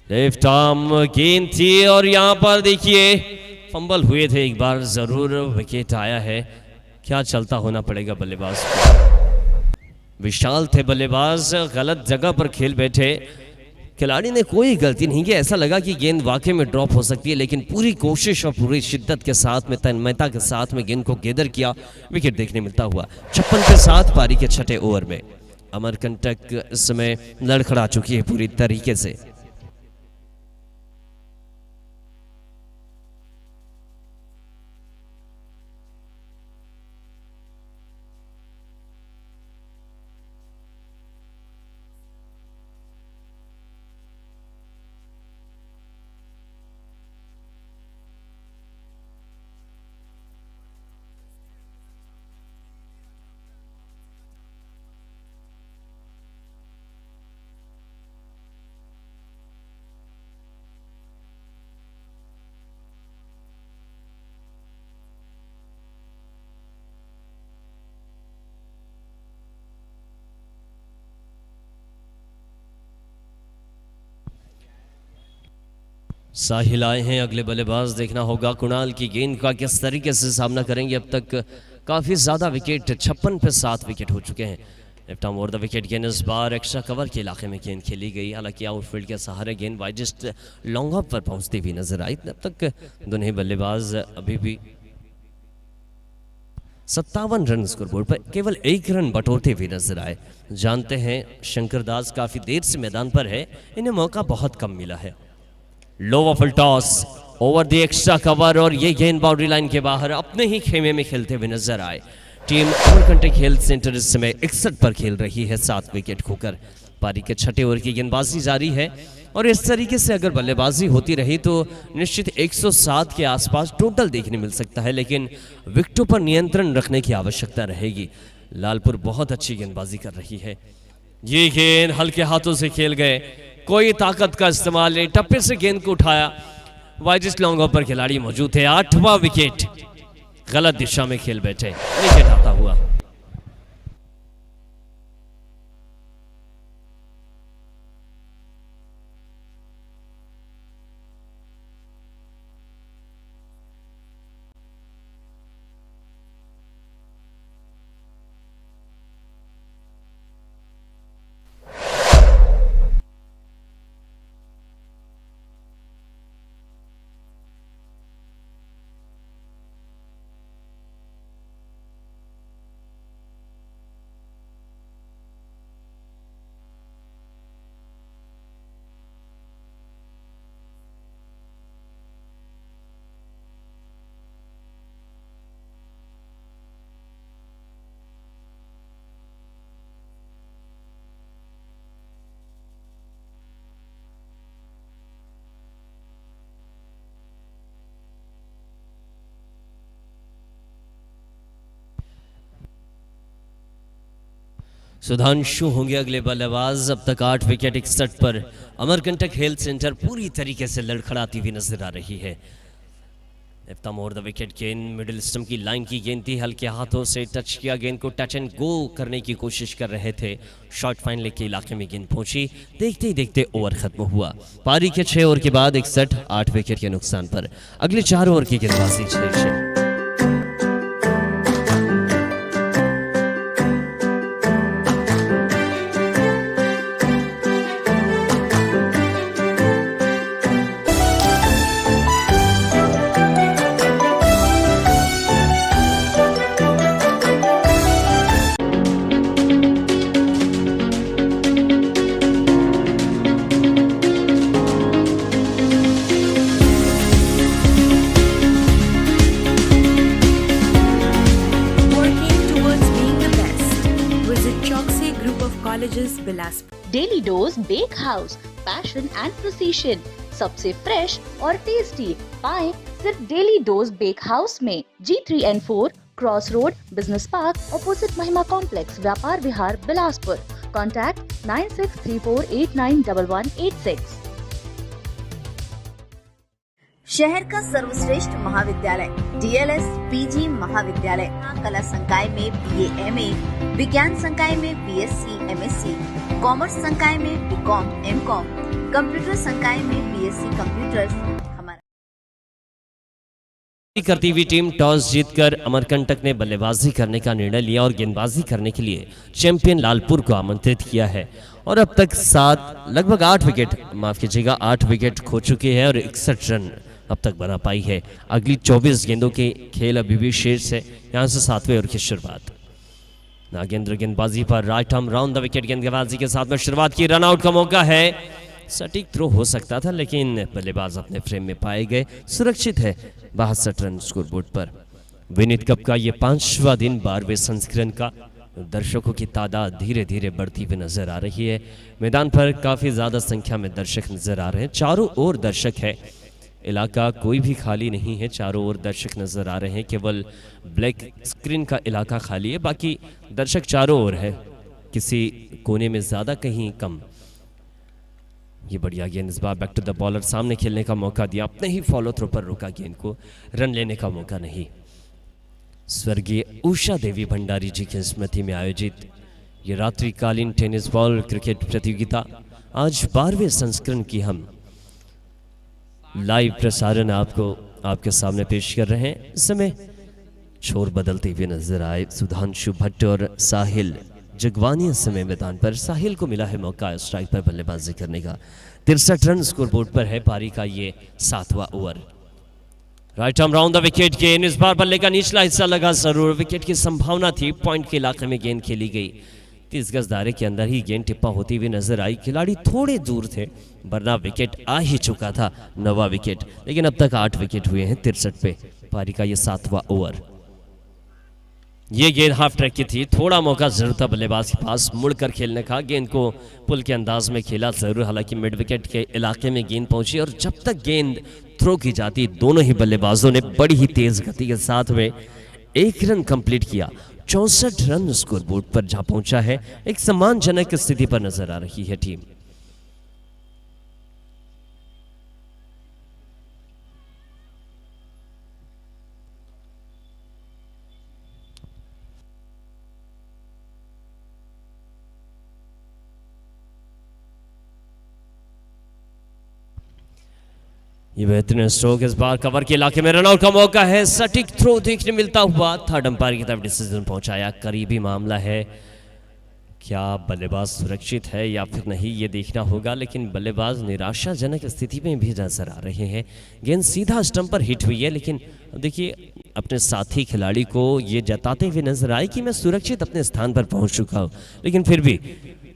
लेफ्ट आर्म गेंद थी और यहां पर देखिए फंबल हुए थे, एक बार जरूर विकेट आया है। क्या चलता होना पड़ेगा बल्लेबाज को। विशाल थे बल्लेबाज, गलत जगह पर खेल बैठे। खिलाड़ी ने कोई गलती नहीं की, ऐसा लगा कि गेंद वाकई में ड्रॉप हो सकती है, लेकिन पूरी कोशिश और पूरी शिद्दत के साथ में, तन्मयता के साथ में गेंद को गैदर किया, विकेट देखने मिलता हुआ। 56 पे 7 पारी के 6ठे ओवर में अमरकंटक इस समय लड़खड़ा चुकी है पूरी तरीके से। साहिल आए हैं अगले बल्लेबाज, देखना होगा कुणाल की गेंद का किस तरीके से सामना करेंगे। अब तक काफ़ी ज़्यादा विकेट, 56 पे 7 विकेट हो चुके हैं। Left arm over the wicket गेंद, इस बार एक्स्ट्रा कवर के इलाके में गेंद खेली गई, हालांकि आउटफील्ड के सहारे गेंद वाइडेस्ट लॉन्ग ऑफ पर पहुंचती हुई नजर आई। अब तक दोनों बल्लेबाज अभी भी 57 रन स्कोरबोर्ड पर केवल 1 रन बटोरते हुए नजर आए। जानते हैं शंकर दास काफ़ी देर से मैदान पर है, इन्हें मौका बहुत कम मिला है। Low full toss over the extra cover और ये गेंद बाउंड्री लाइन के बाहर अपने ही खेमे में खेलते हुए नजर आए। टीम अमरकंटक हेल्थ सेंटर इस समय 61 पर खेल रही है 7 विकेट खोकर। पारी के 6ठे ओवर की गेंदबाजी जारी है और इस तरीके से अगर बल्लेबाजी होती रही तो निश्चित 107 के आसपास टोटल देखने मिल सकता है, लेकिन विकेटों पर नियंत्रण रखने की आवश्यकता रहेगी। लालपुर बहुत अच्छी गेंदबाजी कर रही है। ये गेंद हल्के हाथों से खेल गए, कोई ताकत का इस्तेमाल नहीं, टप्पे से गेंद को उठाया, वाइडेस्ट लॉन्ग ऑफ पर खिलाड़ी मौजूद थे। 8वां विकेट, गलत दिशा में खेल बैठे, विकेट आता हुआ। सुधांशु होंगे अगले बल्लेबाज। अब तक 8 विकेट 61 पर अमरकंटक हेल्थ सेंटर पूरी तरीके से लड़खड़ाती हुई नजर आ रही है। इफ्ताम ओवर द विकेट गेंद मिडिल स्टंप की लाइन की गेंद थी, हल्के हाथों से टच किया, गेंद को टच एंड गो करने की कोशिश कर रहे थे। शॉर्ट फाइनल के इलाके में गेंद पहुंची, देखते ही देखते ओवर खत्म हुआ। पारी के 6 ओवर के बाद 61 8 विकेट के नुकसान पर अगले 4 ओवर की गेंदबाजी शेष। Daily dose bake house, passion and precision, सबसे फ्रेश और टेस्टी पाएं सिर्फ डेली डोज बेक हाउस में। G3N4 cross road business park opposite Mahima complex, Vyapar Vihar, Bilaspur. Contact 9634891186। शहर का सर्वश्रेष्ठ महाविद्यालय DLS PG महाविद्यालय, कला संकाय में BA MA, विज्ञान संकाय में BSc MSc, कॉमर्स संकाय में BCom MCom, कंप्यूटर संकाय में BSc कंप्यूटर्स। हमारा करती हुई टीम टॉस जीतकर अमरकंटक ने बल्लेबाजी करने का निर्णय लिया और गेंदबाजी करने के लिए चैंपियन लालपुर को आमंत्रित किया है। और अब तक 8 विकेट खो चुके हैं और 61 रन अब तक बना पाई है। अगली 24 गेंदों के खेल अभी भी शेष है। यहां से 7वें ओवर की शुरुआत। नागेंद्र गेंदबाजी पर right arm round the wicket गेंदबाजी के साथ में शुरुआत की। रन आउट का मौका है, सटीक थ्रो हो सकता था लेकिन बल्लेबाज अपने फ्रेम में पाए गए। सुरक्षित है 62 रन स्कोरबोर्ड पर। विनीत कप का ये 5वां दिन 12वें संस्करण का। दर्शकों की तादाद धीरे धीरे बढ़ती हुई नजर आ रही है। मैदान पर काफी ज्यादा संख्या में दर्शक नजर आ रहे हैं। चारों ओर दर्शक है, इलाका कोई भी खाली नहीं है। चारों ओर दर्शक नजर आ रहे हैं, केवल ब्लैक स्क्रीन का इलाका खाली है, बाकी दर्शक चारों ओर है, किसी कोने में ज्यादा कहीं कम। ये बढ़िया गेंद इस बार बैक टू द बॉलर, सामने खेलने का मौका दिया, अपने ही फॉलो थ्रो पर रोका गेंद को, रन लेने का मौका नहीं। स्वर्गीय उषा देवी भंडारी जी की स्मृति में आयोजित ये रात्रिकालीन टेनिस बॉल क्रिकेट प्रतियोगिता आज 12वें संस्करण की हम लाइव प्रसारण आपके सामने पेश कर रहे हैं। इस समय छोर बदलते हुए नजर आए सुधांशु भट्ट और साहिल जगवानी। इस समय मैदान पर साहिल को मिला है मौका स्ट्राइक पर बल्लेबाजी करने का। 63 रन स्कोरबोर्ड पर है पारी का ये 7वां over. Right arm round the wicket गेंद, इस बार बल्ले का निचला हिस्सा लगा जरूर। विकेट की संभावना थी, पॉइंट के इलाके में गेंद खेली गई। 30 गज दायरे के अंदर ही गेंद टिप्पा होती हुई नजर आई। खिलाड़ी थोड़े दूर थे वरना विकेट आ ही चुका था, 9वां विकेट। लेकिन अब तक 8 विकेट हुए हैं 63 पे। पारी का ये 7वां ओवर। ये गेंद हाफ ट्रैक की थी, थोड़ा मौका जरूर था बल्लेबाज के पास मुड़कर खेलने का। गेंद को पुल के अंदाज में खेला जरूर, हालांकि मिड विकेट के इलाके में गेंद पहुंची और जब तक गेंद थ्रो की जाती दोनों ही बल्लेबाजों ने बड़ी ही तेज गति के साथ में 1 रन कंप्लीट किया। 64 रन स्कोरबोर्ड पर जहां पहुंचा है, एक सम्मानजनक स्थिति पर नजर आ रही है टीम। ये बेहतरीन स्ट्रोक, इस बार कवर के इलाके में रन आउट का मौका है। सटीक थ्रो देखने मिलता हुआ थर्ड अंपायर की तरफ डिसीजन पहुंचाया। करीबी मामला है, क्या बल्लेबाज सुरक्षित है या फिर नहीं ये देखना होगा, लेकिन बल्लेबाज निराशाजनक स्थिति में भी नजर आ रहे हैं। गेंद सीधा स्टंप पर हिट हुई है, लेकिन देखिए अपने साथी खिलाड़ी को ये जताते हुए नजर आए कि मैं सुरक्षित अपने स्थान पर पहुंच चुका हूं, लेकिन फिर भी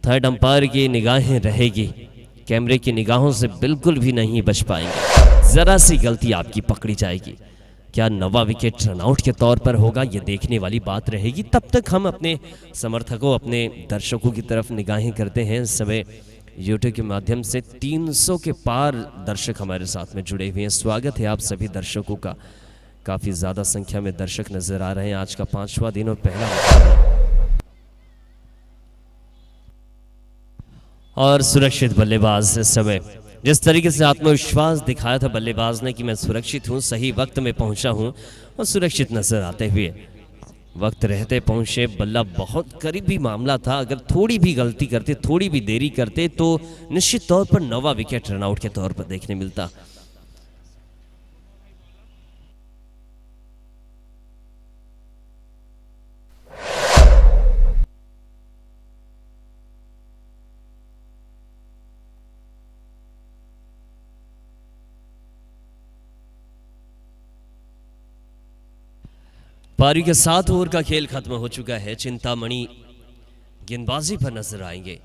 थर्ड अंपायर की निगाहें रहेगी, कैमरे की निगाहों से बिल्कुल भी नहीं बच पाएंगे। जरा सी गलती आपकी पकड़ी जाएगी। क्या 9वां विकेट रनआउट के तौर पर होगा, ये देखने वाली बात रहेगी। तब तक हम अपने समर्थकों, अपने दर्शकों की तरफ निगाहें करते हैं। इस समय यूट्यूब के माध्यम से 300 के पार दर्शक हमारे साथ में जुड़े हुए हैं। स्वागत है आप सभी दर्शकों का। काफ़ी ज़्यादा संख्या में दर्शक नज़र आ रहे हैं। आज का 5वां दिन और पहला और सुरक्षित बल्लेबाज इस समय जिस तरीके से आत्मविश्वास दिखाया था बल्लेबाज ने कि मैं सुरक्षित हूं, सही वक्त में पहुंचा हूं और सुरक्षित नजर आते हुए वक्त रहते पहुंचे। बल्ला बहुत करीबी मामला था, अगर थोड़ी भी गलती करते, थोड़ी भी देरी करते तो निश्चित तौर पर नवा विकेट रनआउट के तौर पर देखने मिलता। पारी के 7 ओवर का खेल खत्म हो चुका है। चिंतामणि गेंदबाजी पर नजर आएंगे।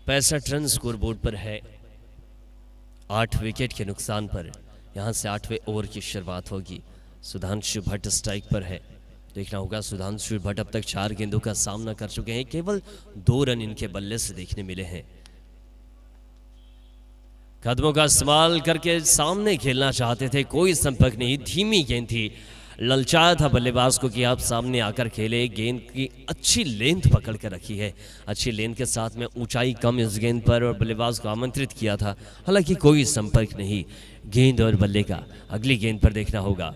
65 रन स्कोर बोर्ड पर है, 8 विकेट के नुकसान पर। यहां से 8वें ओवर की शुरुआत होगी। सुधांशु भट्ट स्ट्राइक पर है। देखना होगा, सुधांशु भट्ट अब तक 4 गेंदों का सामना कर चुके हैं, केवल 2 रन इनके बल्ले से देखने मिले हैं। कदमों का इस्तेमाल करके सामने खेलना चाहते थे, कोई संपर्क नहीं, धीमी गेंद थी। ललचाया था बल्लेबाज को कि आप सामने आकर खेले। गेंद की अच्छी लेंथ पकड़ कर रखी है, अच्छी लेंथ के साथ में ऊंचाई कम इस गेंद पर, और बल्लेबाज को आमंत्रित किया था। हालांकि कोई संपर्क नहीं गेंद और बल्ले का। अगली गेंद पर देखना होगा,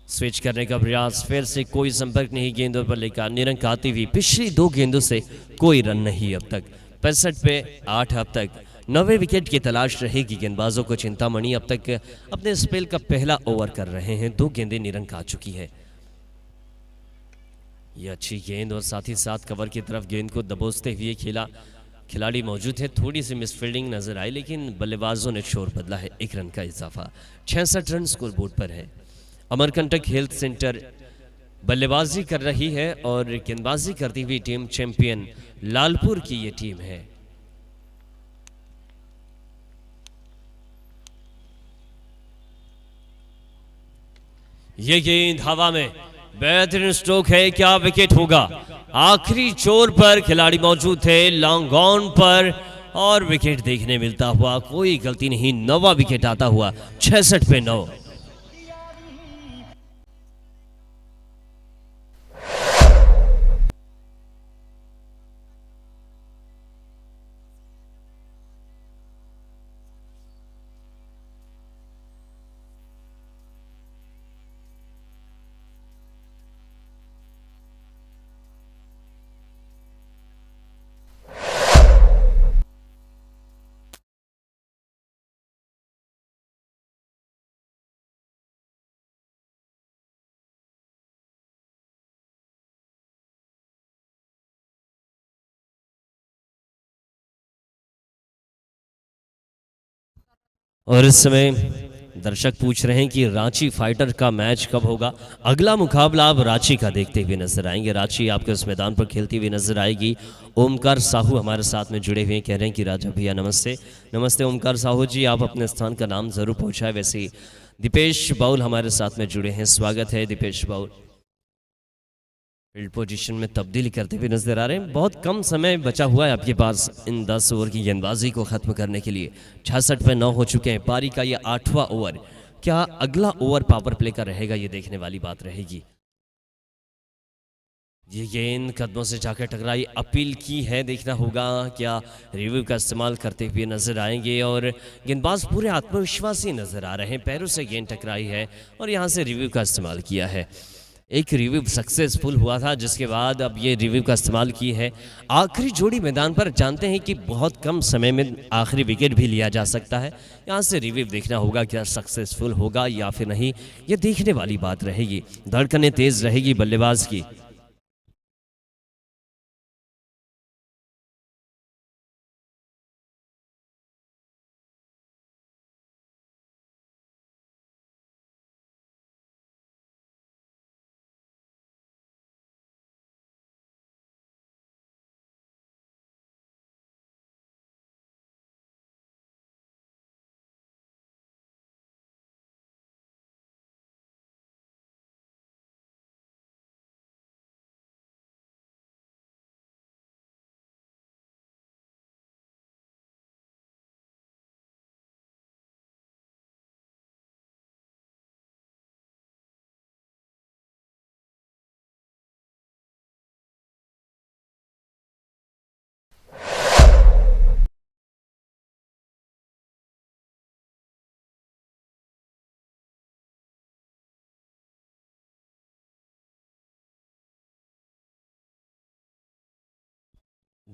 स्विच करने का प्रयास, फिर से कोई संपर्क नहीं गेंद और बल्ले का। निरंक आती हुई पिछली 2 गेंदों से कोई रन नहीं अब तक। 65 पे 8 अब तक। 9वें विकेट की तलाश रहेगी गेंदबाजों को। चिंतामणि अब तक अपने स्पेल का पहला ओवर कर रहे हैं, 2 गेंदें निरंक आ चुकी है। ये अच्छी गेंद और साथ ही साथ कवर की तरफ गेंद को दबोचते हुए खेला। खिलाड़ी मौजूद है, थोड़ी सी मिसफील्डिंग नजर आई, लेकिन बल्लेबाजों ने शोर बदला है। 1 रन का इजाफा। 66 रन स्कोर बोर्ड पर है। अमरकंटक हेल्थ सेंटर बल्लेबाजी कर रही है और गेंदबाजी करती हुई टीम चैंपियन लालपुर की ये टीम है। ये गेंद हवा में, बेहतरीन स्ट्रोक है, क्या विकेट होगा? आखिरी छोर पर खिलाड़ी मौजूद थे, लॉन्ग ऑन पर, और विकेट देखने मिलता हुआ, कोई गलती नहीं, 9वां विकेट आता हुआ। 66 पे 9। और इस समय दर्शक पूछ रहे हैं कि रांची फाइटर का मैच कब होगा। अगला मुकाबला आप रांची का देखते हुए नजर आएंगे। रांची आपके उस मैदान पर खेलती हुई नजर आएगी। ओमकार साहू हमारे साथ में जुड़े हुए कह रहे हैं कि राजा भैया नमस्ते। नमस्ते ओमकार साहू जी, आप अपने स्थान का नाम जरूर पहुंचाए। वैसे ही दीपेश बाउल हमारे साथ में जुड़े हैं, स्वागत है दीपेश बाउल। फील्ड पोजीशन में तब्दीली करते हुए नजर आ रहे हैं। बहुत कम समय बचा हुआ है आपके पास इन 10 ओवर की गेंदबाजी को खत्म करने के लिए। 66 पे 9 हो चुके हैं। पारी का ये 8वां ओवर। क्या अगला ओवर पावर प्ले का रहेगा, ये देखने वाली बात रहेगी। ये गेंद कदमों से जाकर टकराई, अपील की है, देखना होगा क्या रिव्यू का इस्तेमाल करते हुए नजर आएंगे। और गेंदबाज पूरे आत्मविश्वासी नजर आ रहे हैं। पैरों से गेंद टकराई है और यहाँ से रिव्यू का इस्तेमाल किया है। एक रिव्यू सक्सेसफुल हुआ था, जिसके बाद अब ये रिव्यू का इस्तेमाल की है। आखिरी जोड़ी मैदान पर, जानते हैं कि बहुत कम समय में आखिरी विकेट भी लिया जा सकता है। यहाँ से रिव्यू देखना होगा क्या सक्सेसफुल होगा या फिर नहीं, ये देखने वाली बात रहेगी। धड़कनें तेज रहेगी बल्लेबाज की।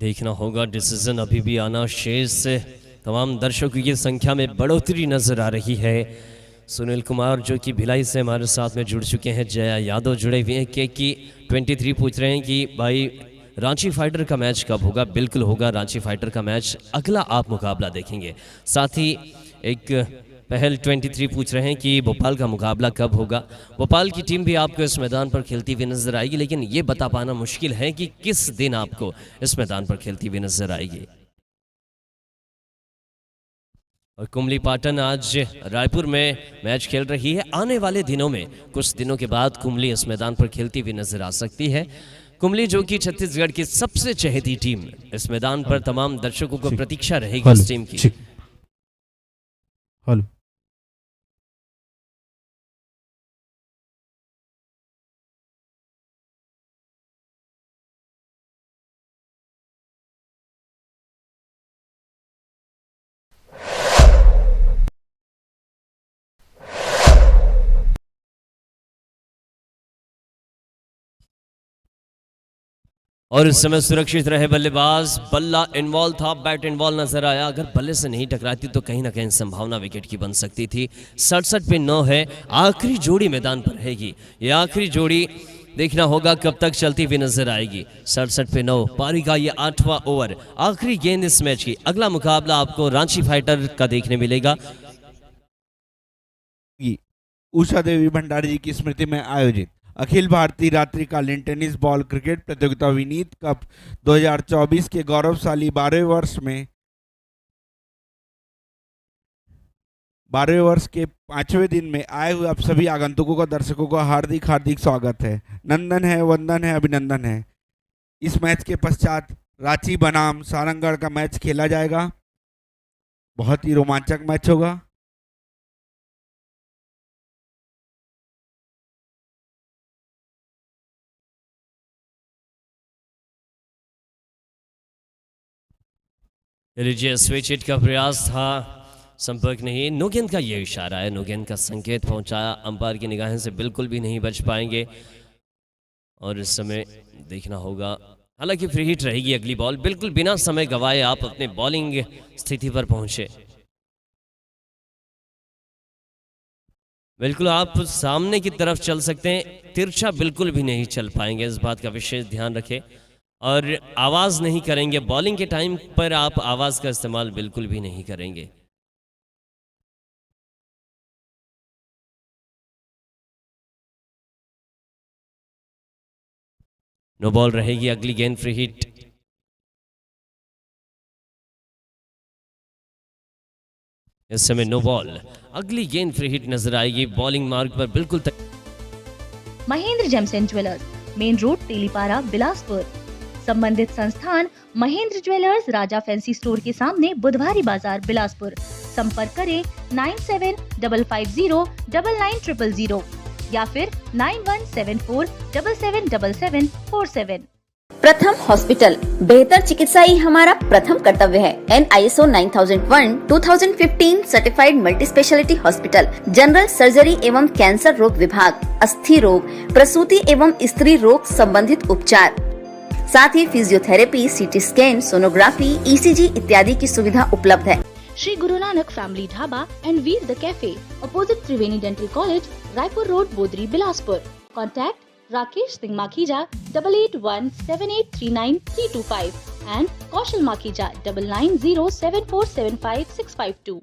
देखना होगा डिसीजन अभी भी आना शेष से। तमाम दर्शकों की संख्या में बढ़ोतरी नजर आ रही है। सुनील कुमार जो कि भिलाई से हमारे साथ में जुड़ चुके हैं, जया यादव जुड़े हुए हैं। के की 23 पूछ रहे हैं कि भाई रांची फाइटर का मैच कब होगा। बिल्कुल होगा रांची फाइटर का मैच, अगला आप मुकाबला देखेंगे। साथ ही एक पहल 23 पूछ रहे हैं कि भोपाल का मुकाबला कब होगा। भोपाल की टीम भी आपको इस मैदान पर खेलती हुई नजर आएगी, लेकिन ये बता पाना मुश्किल है कि किस दिन आपको इस मैदान पर खेलती हुई नजर आएगी। और कुमली पाटन आज रायपुर में मैच खेल रही है। आने वाले दिनों में कुछ दिनों के बाद कुमली इस मैदान पर खेलती हुई नजर आ सकती है। कुमली जो कि छत्तीसगढ़ की सबसे चहेती टीम, इस मैदान पर तमाम दर्शकों को प्रतीक्षा रहेगी इस टीम की। हेलो और इस समय सुरक्षित रहे बल्लेबाज। बल्ला इन्वॉल्व था, बैट इन्वॉल्व नजर आया। अगर बल्ले से नहीं टकराती तो कहीं ना कहीं संभावना विकेट की बन सकती थी। 67 पे 9 है। आखिरी जोड़ी मैदान पर रहेगी। ये आखिरी जोड़ी देखना होगा कब तक चलती हुई नजर आएगी। 67 पे 9 पारी का ये 8वां ओवर, आखिरी गेंद इस मैच की। अगला मुकाबला आपको रांची फाइटर का देखने मिलेगा। उषा देवी भंडारी जी की स्मृति में आयोजित अखिल भारतीय रात्रिकालीन टेनिस बॉल क्रिकेट प्रतियोगिता विनीत कप 2024 के गौरवशाली 12वें वर्ष के 5वें दिन में आए हुए आप सभी आगंतुकों का, दर्शकों का हार्दिक हार्दिक स्वागत है। नंदन है, वंदन है, अभिनंदन है। इस मैच के पश्चात रांची बनाम सारंगगढ़ का मैच खेला जाएगा। बहुत ही रोमांचक मैच होगा। लीजिए स्विच हिट का प्रयास था, संपर्क नहीं। नो गेंद का ये इशारा है, नो गेंद का संकेत पहुंचाया। अंपायर की निगाहें से बिल्कुल भी नहीं बच पाएंगे। और इस समय देखना होगा, हालांकि फ्री हिट रहेगी अगली बॉल। बिल्कुल बिना समय गवाए आप अपने बॉलिंग स्थिति पर पहुंचे। बिल्कुल आप सामने की तरफ चल सकते हैं, तिरछा बिल्कुल भी नहीं चल पाएंगे। इस बात का विशेष ध्यान रखें। और आवाज़ नहीं करेंगे बॉलिंग के टाइम पर, आप आवाज़ का इस्तेमाल बिल्कुल भी नहीं करेंगे। नो बॉल रहेगी, अगली गेंद फ्री हिट। इस समय नो बॉल, अगली गेंद फ्री हिट नजर आएगी। बॉलिंग मार्ग पर बिल्कुल Mahendra James and jewellers, main road Telipara, Bilaspur. संबंधित संस्थान महेंद्र ज्वेलर्स, राजा फैंसी स्टोर के सामने, बुधवारी बाजार, बिलासपुर। संपर्क करें 9750999000 या फिर 9174777747। प्रथम हॉस्पिटल, बेहतर चिकित्सा ही हमारा प्रथम कर्तव्य है। NISO 9001/2015 certified multi speciality hospital, general surgery एवं कैंसर रोग विभाग, अस्थि रोग, प्रसूति एवं स्त्री रोग संबंधित उपचार, साथ ही physiotherapy, CT scan, sonography, ECG इत्यादि की सुविधा उपलब्ध है। Shri Guru Nanak family dhaba and Veer the cafe, opposite Triveni dental college, Raipur road, Bodri, Bilaspur. Contact Rakesh Singh Makhija 8817839325 and Kaushal Makhija 9907475652.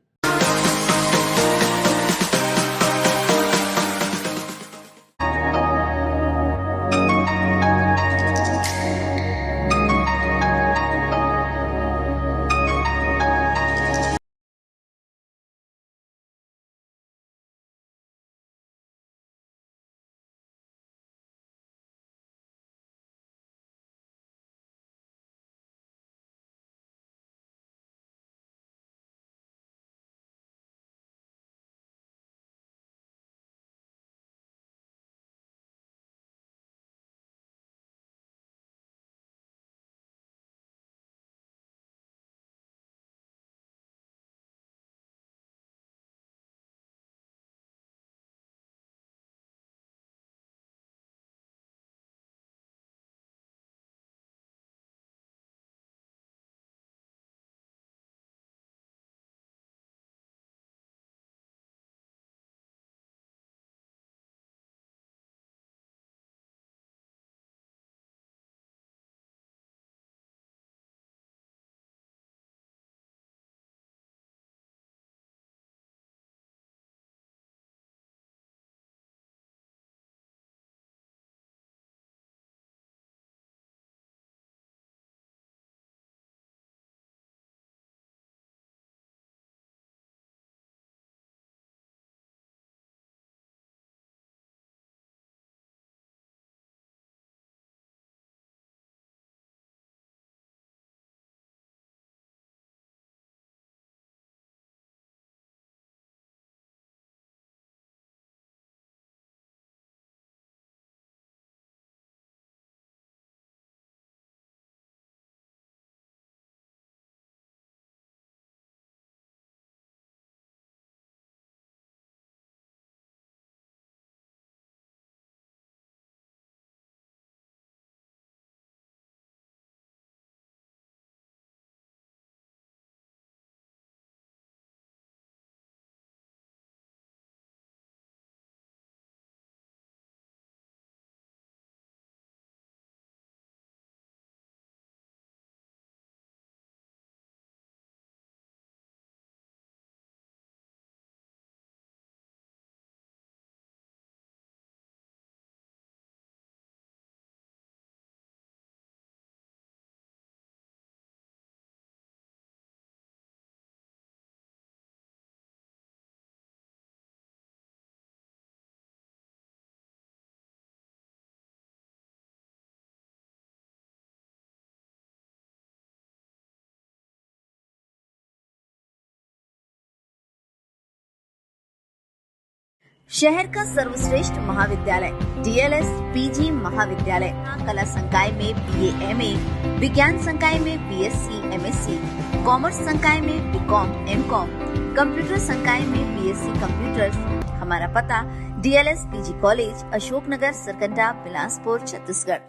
शहर का सर्वश्रेष्ठ महाविद्यालय डीएलएस पीजी महाविद्यालय, कला संकाय में बीए एमए, विज्ञान संकाय में बीएससी एमएससी, कॉमर्स संकाय में बीकॉम एमकॉम, कंप्यूटर संकाय में बीएससी कंप्यूटर्स। हमारा पता DLS PG college, Ashoknagar, Sarkanda, Bilaspur, Chhattisgarh.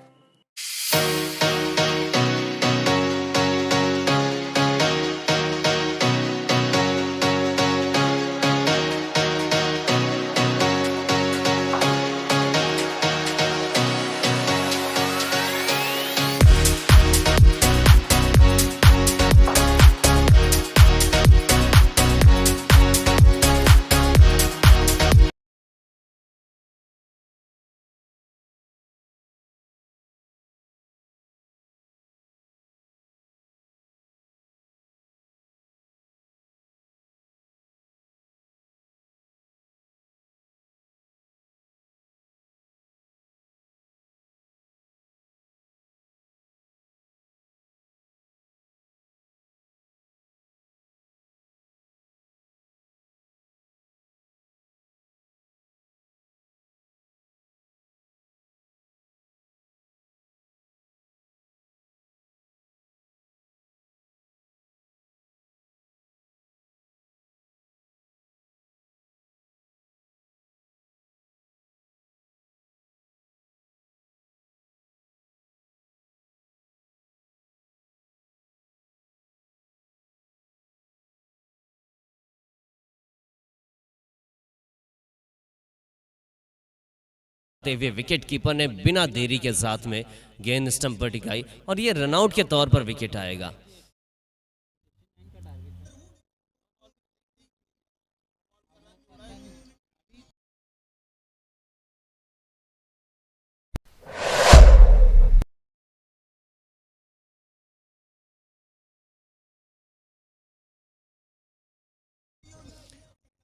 हुए विकेट कीपर ने बिना देरी के साथ में गेंद स्टंप पर टिकाई और ये रनआउट के तौर पर विकेट आएगा।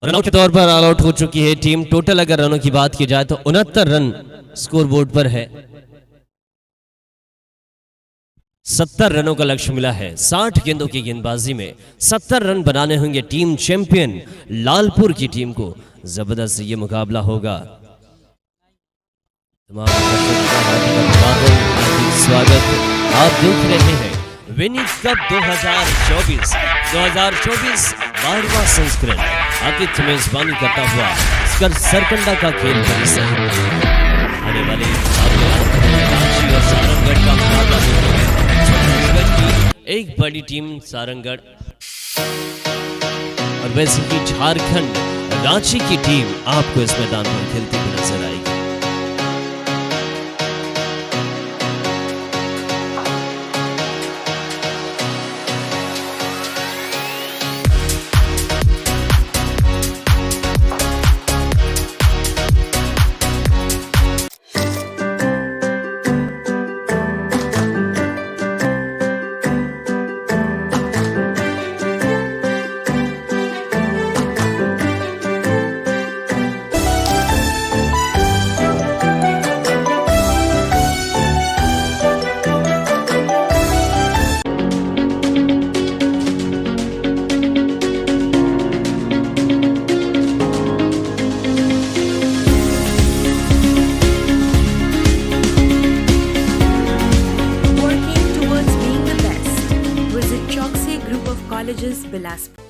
रनआउट के तौर पर ऑल आउट हो चुकी है टीम। टोटल अगर रनों की बात की जाए तो 69 रन स्कोर बोर्ड पर है। 70 रनों का लक्ष्य मिला है। 60 गेंदों की गेंदबाजी में 70 रन बनाने होंगे टीम चैंपियन लालपुर की टीम को। जबरदस्त ये मुकाबला होगा। तमाम स्वागत। आप देख रहे हैं विनिंग कप 2024 12वां संस्करण आतिथ्य मेजबानी करता हुआ सरकंडा का खेल परिसर। आने वाले रांची और सारंगढ़ का मुकाबला है। छत्तीसगढ़ की एक बड़ी टीम सारंगढ़ और वैसे ही झारखंड रांची की टीम आपको इस मैदान पर खेलती हुई नजर आएगी।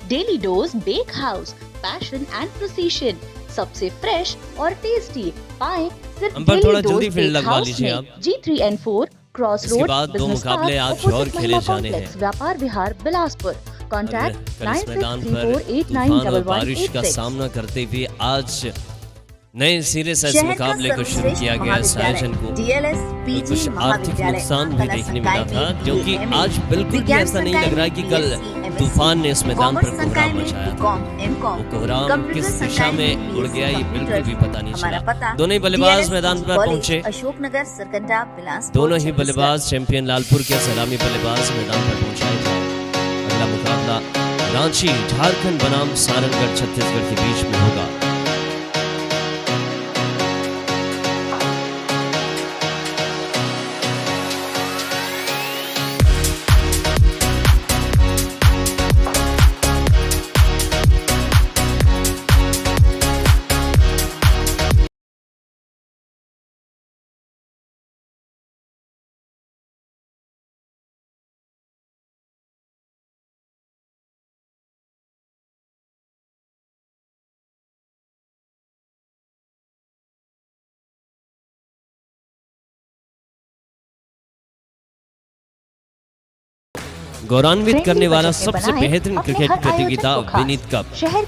Daily dose bake house, passion and precision, सबसे फ्रेश और टेस्टी पाएं सिर्फ डेली डोज बेक हाउस में। G3N4 cross road business park और खेले जाने हैं। व्यापार विहार बिलासपुर। कॉन्टैक्ट 9634891186। बारिश का सामना करते हुए आज नए सिरे से इस मुकाबले को शुरू किया गया। इस आयोजन को कुछ आर्थिक नुकसान भी देखने मिला था, जो कि आज बिल्कुल भी ऐसा नहीं लग रहा है कि कल तूफान ने इस मैदान पर कोहराम मचाया था। वो कोहराम किस दिशा में उड़ गया ये बिल्कुल भी पता नहीं चला। दोनों ही बल्लेबाज मैदान पर पहुंचे। अशोकनगर, सरकंडा, बिलासपुर। दोनों ही बल्लेबाज चैंपियन लालपुर के सलामी बल्लेबाज मैदान पर पहुंचाए थे। अगला मुकाबला रांची झारखंड बनाम सारंगढ़ छत्तीसगढ़ के बीच में होगा। गौरवान्वित करने वाला सबसे बेहतरीन क्रिकेट प्रतियोगिता विनीत कप।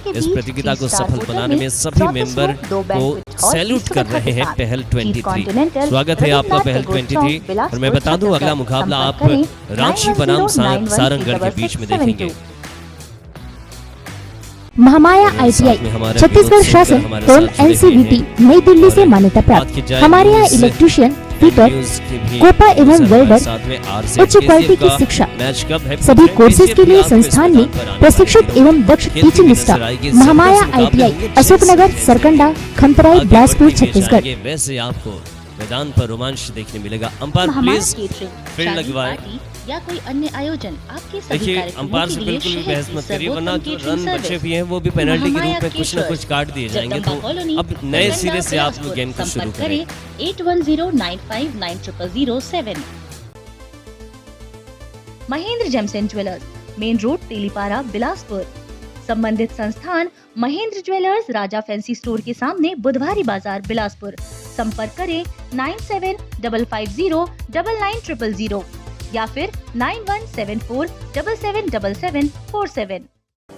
इस प्रतियोगिता को सफल बनाने में सभी मेंबर को सैल्यूट कर रहे हैं पहल 23। स्वागत है आपका पहल 23। और मैं बता दूं अगला मुकाबला आप रांची बनाम सारंगगढ़ के बीच में देखेंगे। महामाया ITI छत्तीसगढ़ शासन एवं NCVT नई दिल्ली से मान्यता प्राप्त। हमारे यहाँ इलेक्ट्रीशियन, फिटर, कोपा एवं वेल्डर, उच्च क्वालिटी की शिक्षा, सभी कोर्सेज के लिए संस्थान में प्रशिक्षित एवं दक्ष teaching staff. Mahamaya ITI Ashoknagar, Sarkanda, Khamtarai, Bilaspur, Chhattisgarh. वैसे आपको मैदान पर रोमांच देखने मिलेगा। अंपायर प्लीज फील्ड लगवाएं या कोई अन्य आयोजन आपके सभी देखिए, कार्यक्रमों अंपायर के से लिए बिल्कुल भी शहर बहस की मत करिए, वरना जो सर्वोत्तम रन catering बचे भी हैं वो भी पेनल्टी के रूप में कुछ न कुछ काट दिए जाएंगे। तो अब नए सिरे से आप लोग गेम को शुरू करें। 8109590007। Mahendra James and jewellers, main road, Telipara, Bilaspur. संबंधित संस्थान महेंद्र ज्वेलर्स, राजा फैंसी स्टोर के सामने, बुधवारी बाजार, बिलासपुर। संपर्क करें 9750999900 या फिर 9174777747।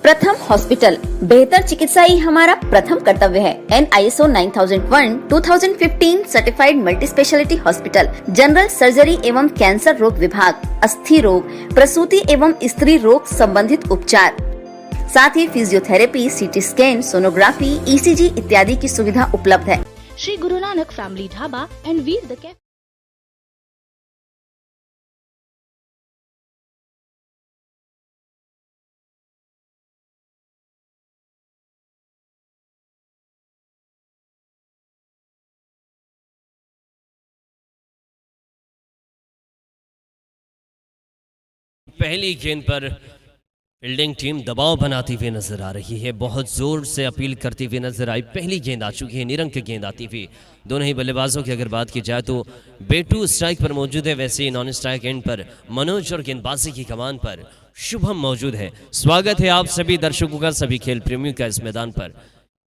प्रथम हॉस्पिटल, बेहतर चिकित्सा ही हमारा प्रथम कर्तव्य है। NISO 9001/2015 certified multi speciality hospital, general surgery एवं कैंसर रोग विभाग, अस्थि रोग, प्रसूति एवं स्त्री रोग संबंधित उपचार, साथ ही physiotherapy, CT scan, sonography, ECG इत्यादि की सुविधा उपलब्ध है। Shri Guru Nanak family dhaba and Veer the cafe. पहली गेंद पर फील्डिंग टीम दबाव बनाती हुई नजर आ रही है, बहुत जोर से अपील करती हुई नजर आई। पहली गेंद आ चुकी है, निरंक गेंद आती हुई। दोनों ही बल्लेबाजों की अगर बात की जाए तो बेटू स्ट्राइक पर मौजूद है, वैसे ही नॉन स्ट्राइक एंड पर मनोज और गेंदबाजी की कमान पर शुभम मौजूद है। स्वागत है आप सभी दर्शकों का, सभी खेल प्रेमियों का इस मैदान पर।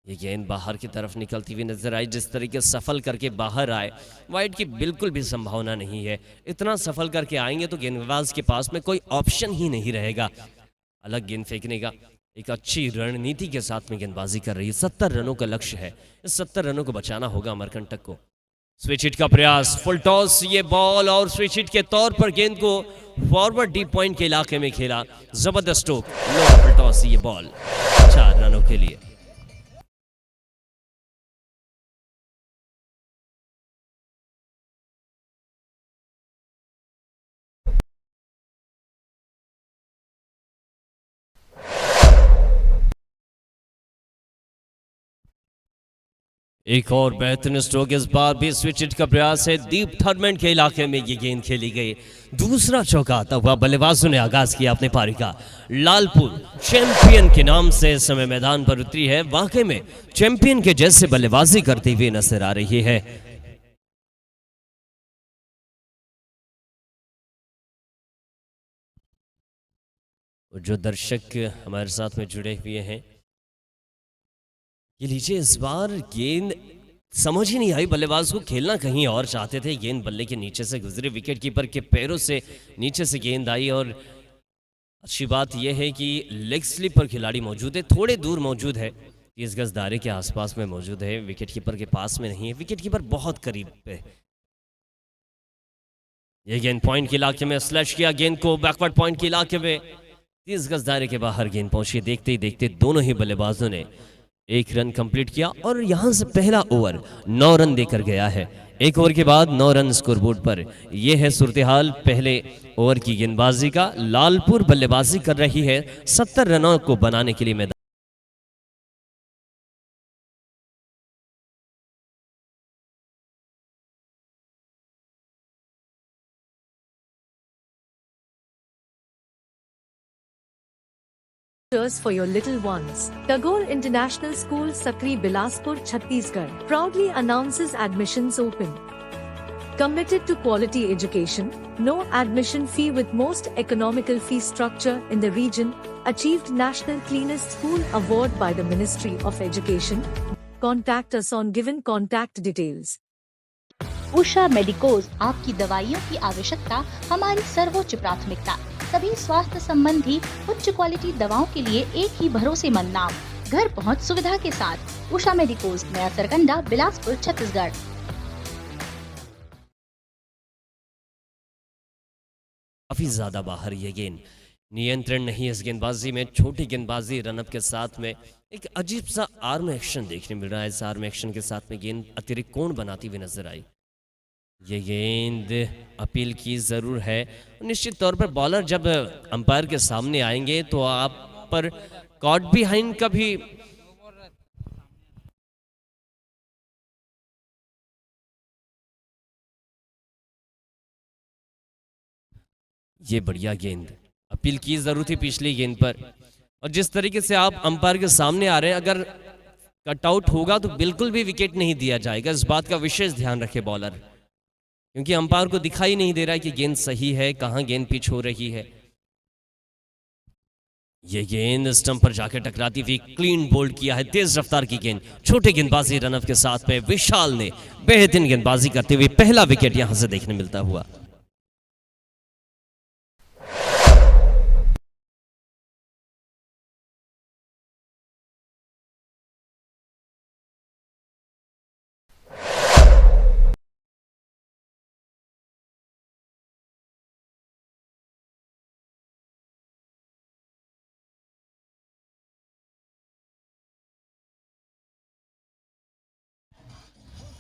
ये गेंद बाहर की तरफ निकलती हुई नजर आई। जिस तरीके सफल करके बाहर आए, वाइड की बिल्कुल भी संभावना नहीं है। इतना सफल करके आएंगे तो गेंदबाज के पास में कोई ऑप्शन ही नहीं रहेगा अलग गेंद फेंकने का। एक अच्छी रणनीति के साथ में गेंदबाजी कर रही है। 70 रनों का लक्ष्य है, इस 70 रनों को बचाना होगा अमरकंटक को। स्विच हिट का प्रयास, फुल टॉस, ये बॉल और स्विच हिट के तौर पर गेंद को फॉरवर्ड डीप पॉइंट के इलाके में खेला। जबरदस्त स्ट्रोक, लो फुल टॉस, ये बॉल 4 रनों के लिए। एक और बेहतरीन स्ट्रोक, इस बार भी स्विच हिट का प्रयास है। डीप थर्मेंट के इलाके में ये गेंद खेली गई। दूसरा चौका आता हुआ बल्लेबाजों ने आगाज किया अपने पारी का। लालपुर चैंपियन के नाम से इस समय मैदान पर उतरी है। वाकई में चैंपियन के जैसे बल्लेबाजी करती हुई नजर आ रही है। जो दर्शक हमारे साथ में जुड़े हुए हैं, ये लीजिए, इस बार गेंद समझ ही नहीं आई, बल्लेबाज को खेलना कहीं और चाहते थे। गेंद बल्ले के नीचे से गुजरी, विकेट कीपर के पैरों से नीचे से गेंद आई। और अच्छी बात यह है कि लेग स्लिप पर खिलाड़ी मौजूद है, थोड़े दूर मौजूद है, 30 गज दायरे के आसपास में मौजूद है। विकेट कीपर के पास में नहीं है, विकेट कीपर बहुत करीब है। यह गेंद पॉइंट के इलाके में स्लैश किया, गेंद को बैकवर्ड पॉइंट के इलाके में 30 गज दायरे के बाहर गेंद पहुंची। देखते ही देखते दोनों ही बल्लेबाजों ने 1 रन कंप्लीट किया और यहां से पहला ओवर 9 रन देकर गया है। 1 ओवर के बाद 9 रन स्कोरबोर्ड पर। यह है सूरत-ए-हाल पहले ओवर की गेंदबाजी का। लालपुर बल्लेबाजी कर रही है 70 रनों को बनाने के लिए मैदान। For your little ones. Tagore International School, Sakri, Bilaspur, Chhattisgarh proudly announces admissions open. Committed to quality education, no admission fee with most economical fee structure in the region, achieved National Cleanest School Award by the Ministry of Education. Contact us on given contact details. Usha medicos, आपकी दवाइयों की आवश्यकता हमारी सर्वोच्च प्राथमिकता। सभी स्वास्थ्य संबंधी उच्च क्वालिटी दवाओं के लिए एक ही भरोसेमंद नाम, घर पहुंच सुविधा के साथ। उषा मेडिकोज, नया सरकंडा, बिलासपुर, छत्तीसगढ़। काफी ज्यादा बाहर ये गेंद, नियंत्रण नहीं इस गेंदबाजी में। छोटी गेंदबाजी रनअप के साथ में एक अजीब सा आर्म एक्शन देखने मिल रहा है। इस आर्म एक्शन के साथ में गेंद अतिरिक्त कोण बनाती हुई नजर आई। ये गेंद अपील की जरूर है। निश्चित तौर पर बॉलर जब अंपायर के सामने आएंगे तो आप पर कॉट बिहाइंड का भी ये बढ़िया गेंद, अपील की जरूरत थी पिछली गेंद पर। और जिस तरीके से आप अंपायर के सामने आ रहे हैं, अगर कटआउट होगा तो बिल्कुल भी विकेट नहीं दिया जाएगा। इस बात का विशेष ध्यान रखे बॉलर, क्योंकि अंपायर को दिखाई नहीं दे रहा है कि गेंद सही है, कहां गेंद पिच हो रही है। ये गेंद स्टंप पर जाकर टकराती हुई क्लीन बोल्ड किया है। तेज रफ्तार की गेंद, छोटे गेंदबाजी रनअप के साथ में विशाल ने बेहतरीन गेंदबाजी करते हुए पहला विकेट यहां से देखने मिलता हुआ।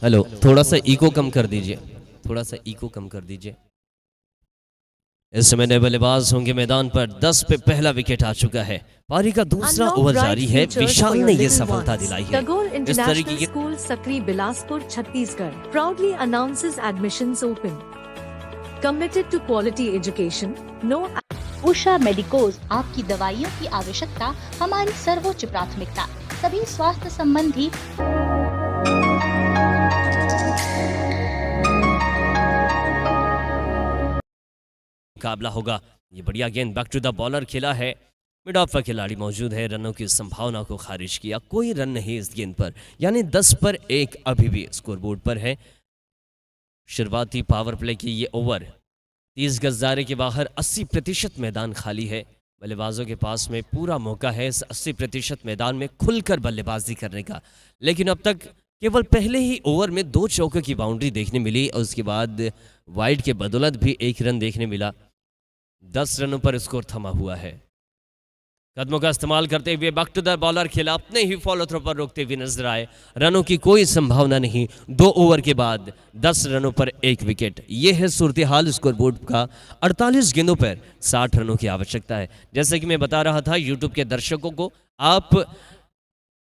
हेलो, थोड़ा सा इको कम कर दीजिए, थोड़ा सा इको कम कर दीजिए। इस समय नए बल्लेबाज होंगे मैदान पर। 10 पे पहला विकेट आ चुका है। पारी का दूसरा ओवर जारी है। विशाल ने यह सफलता दिलाई है। इस तरीके की school Sakri Bilaspur Chhattisgarh proudly announces admissions open. Committed to quality education, no. Usha medicos, आपकी दवाइयों की आवश्यकता हमारी सर्वोच्च प्राथमिकता। सभी स्वास्थ्य संबंधी मुकाबला होगा। ये बढ़िया गेंद बैक टू द बॉलर खेला है। मिड ऑफ का खिलाड़ी मौजूद है। रनों की संभावना को खारिज किया। कोई रन नहीं इस गेंद पर, यानी 10 पर 1 अभी भी स्कोरबोर्ड पर है। शुरुआती पावर प्ले की ये ओवर 30 गज दायरे के बाहर 80% मैदान खाली है। बल्लेबाजों के पास में पूरा मौका है इस 80% मैदान में खुलकर बल्लेबाजी करने का। लेकिन अब तक केवल पहले ही ओवर में 2 चौकों की बाउंड्री देखने मिली और उसके बाद वाइड के बदौलत भी 1 रन देखने मिला। 10 रनों पर स्कोर थमा हुआ है। कदमों का इस्तेमाल करते हुए बैक टू द बॉलर खेला, अपने ही फॉलो थ्रो पर रोकते हुए नजर आए। रनों की कोई संभावना नहीं। 2 ओवर के बाद 10 रनों पर 1 विकेट। यह है सूरत हाल स्कोरबोर्ड का। 48 गेंदों पर 60 रनों की आवश्यकता है। जैसे कि मैं बता रहा था यूट्यूब के दर्शकों को, आप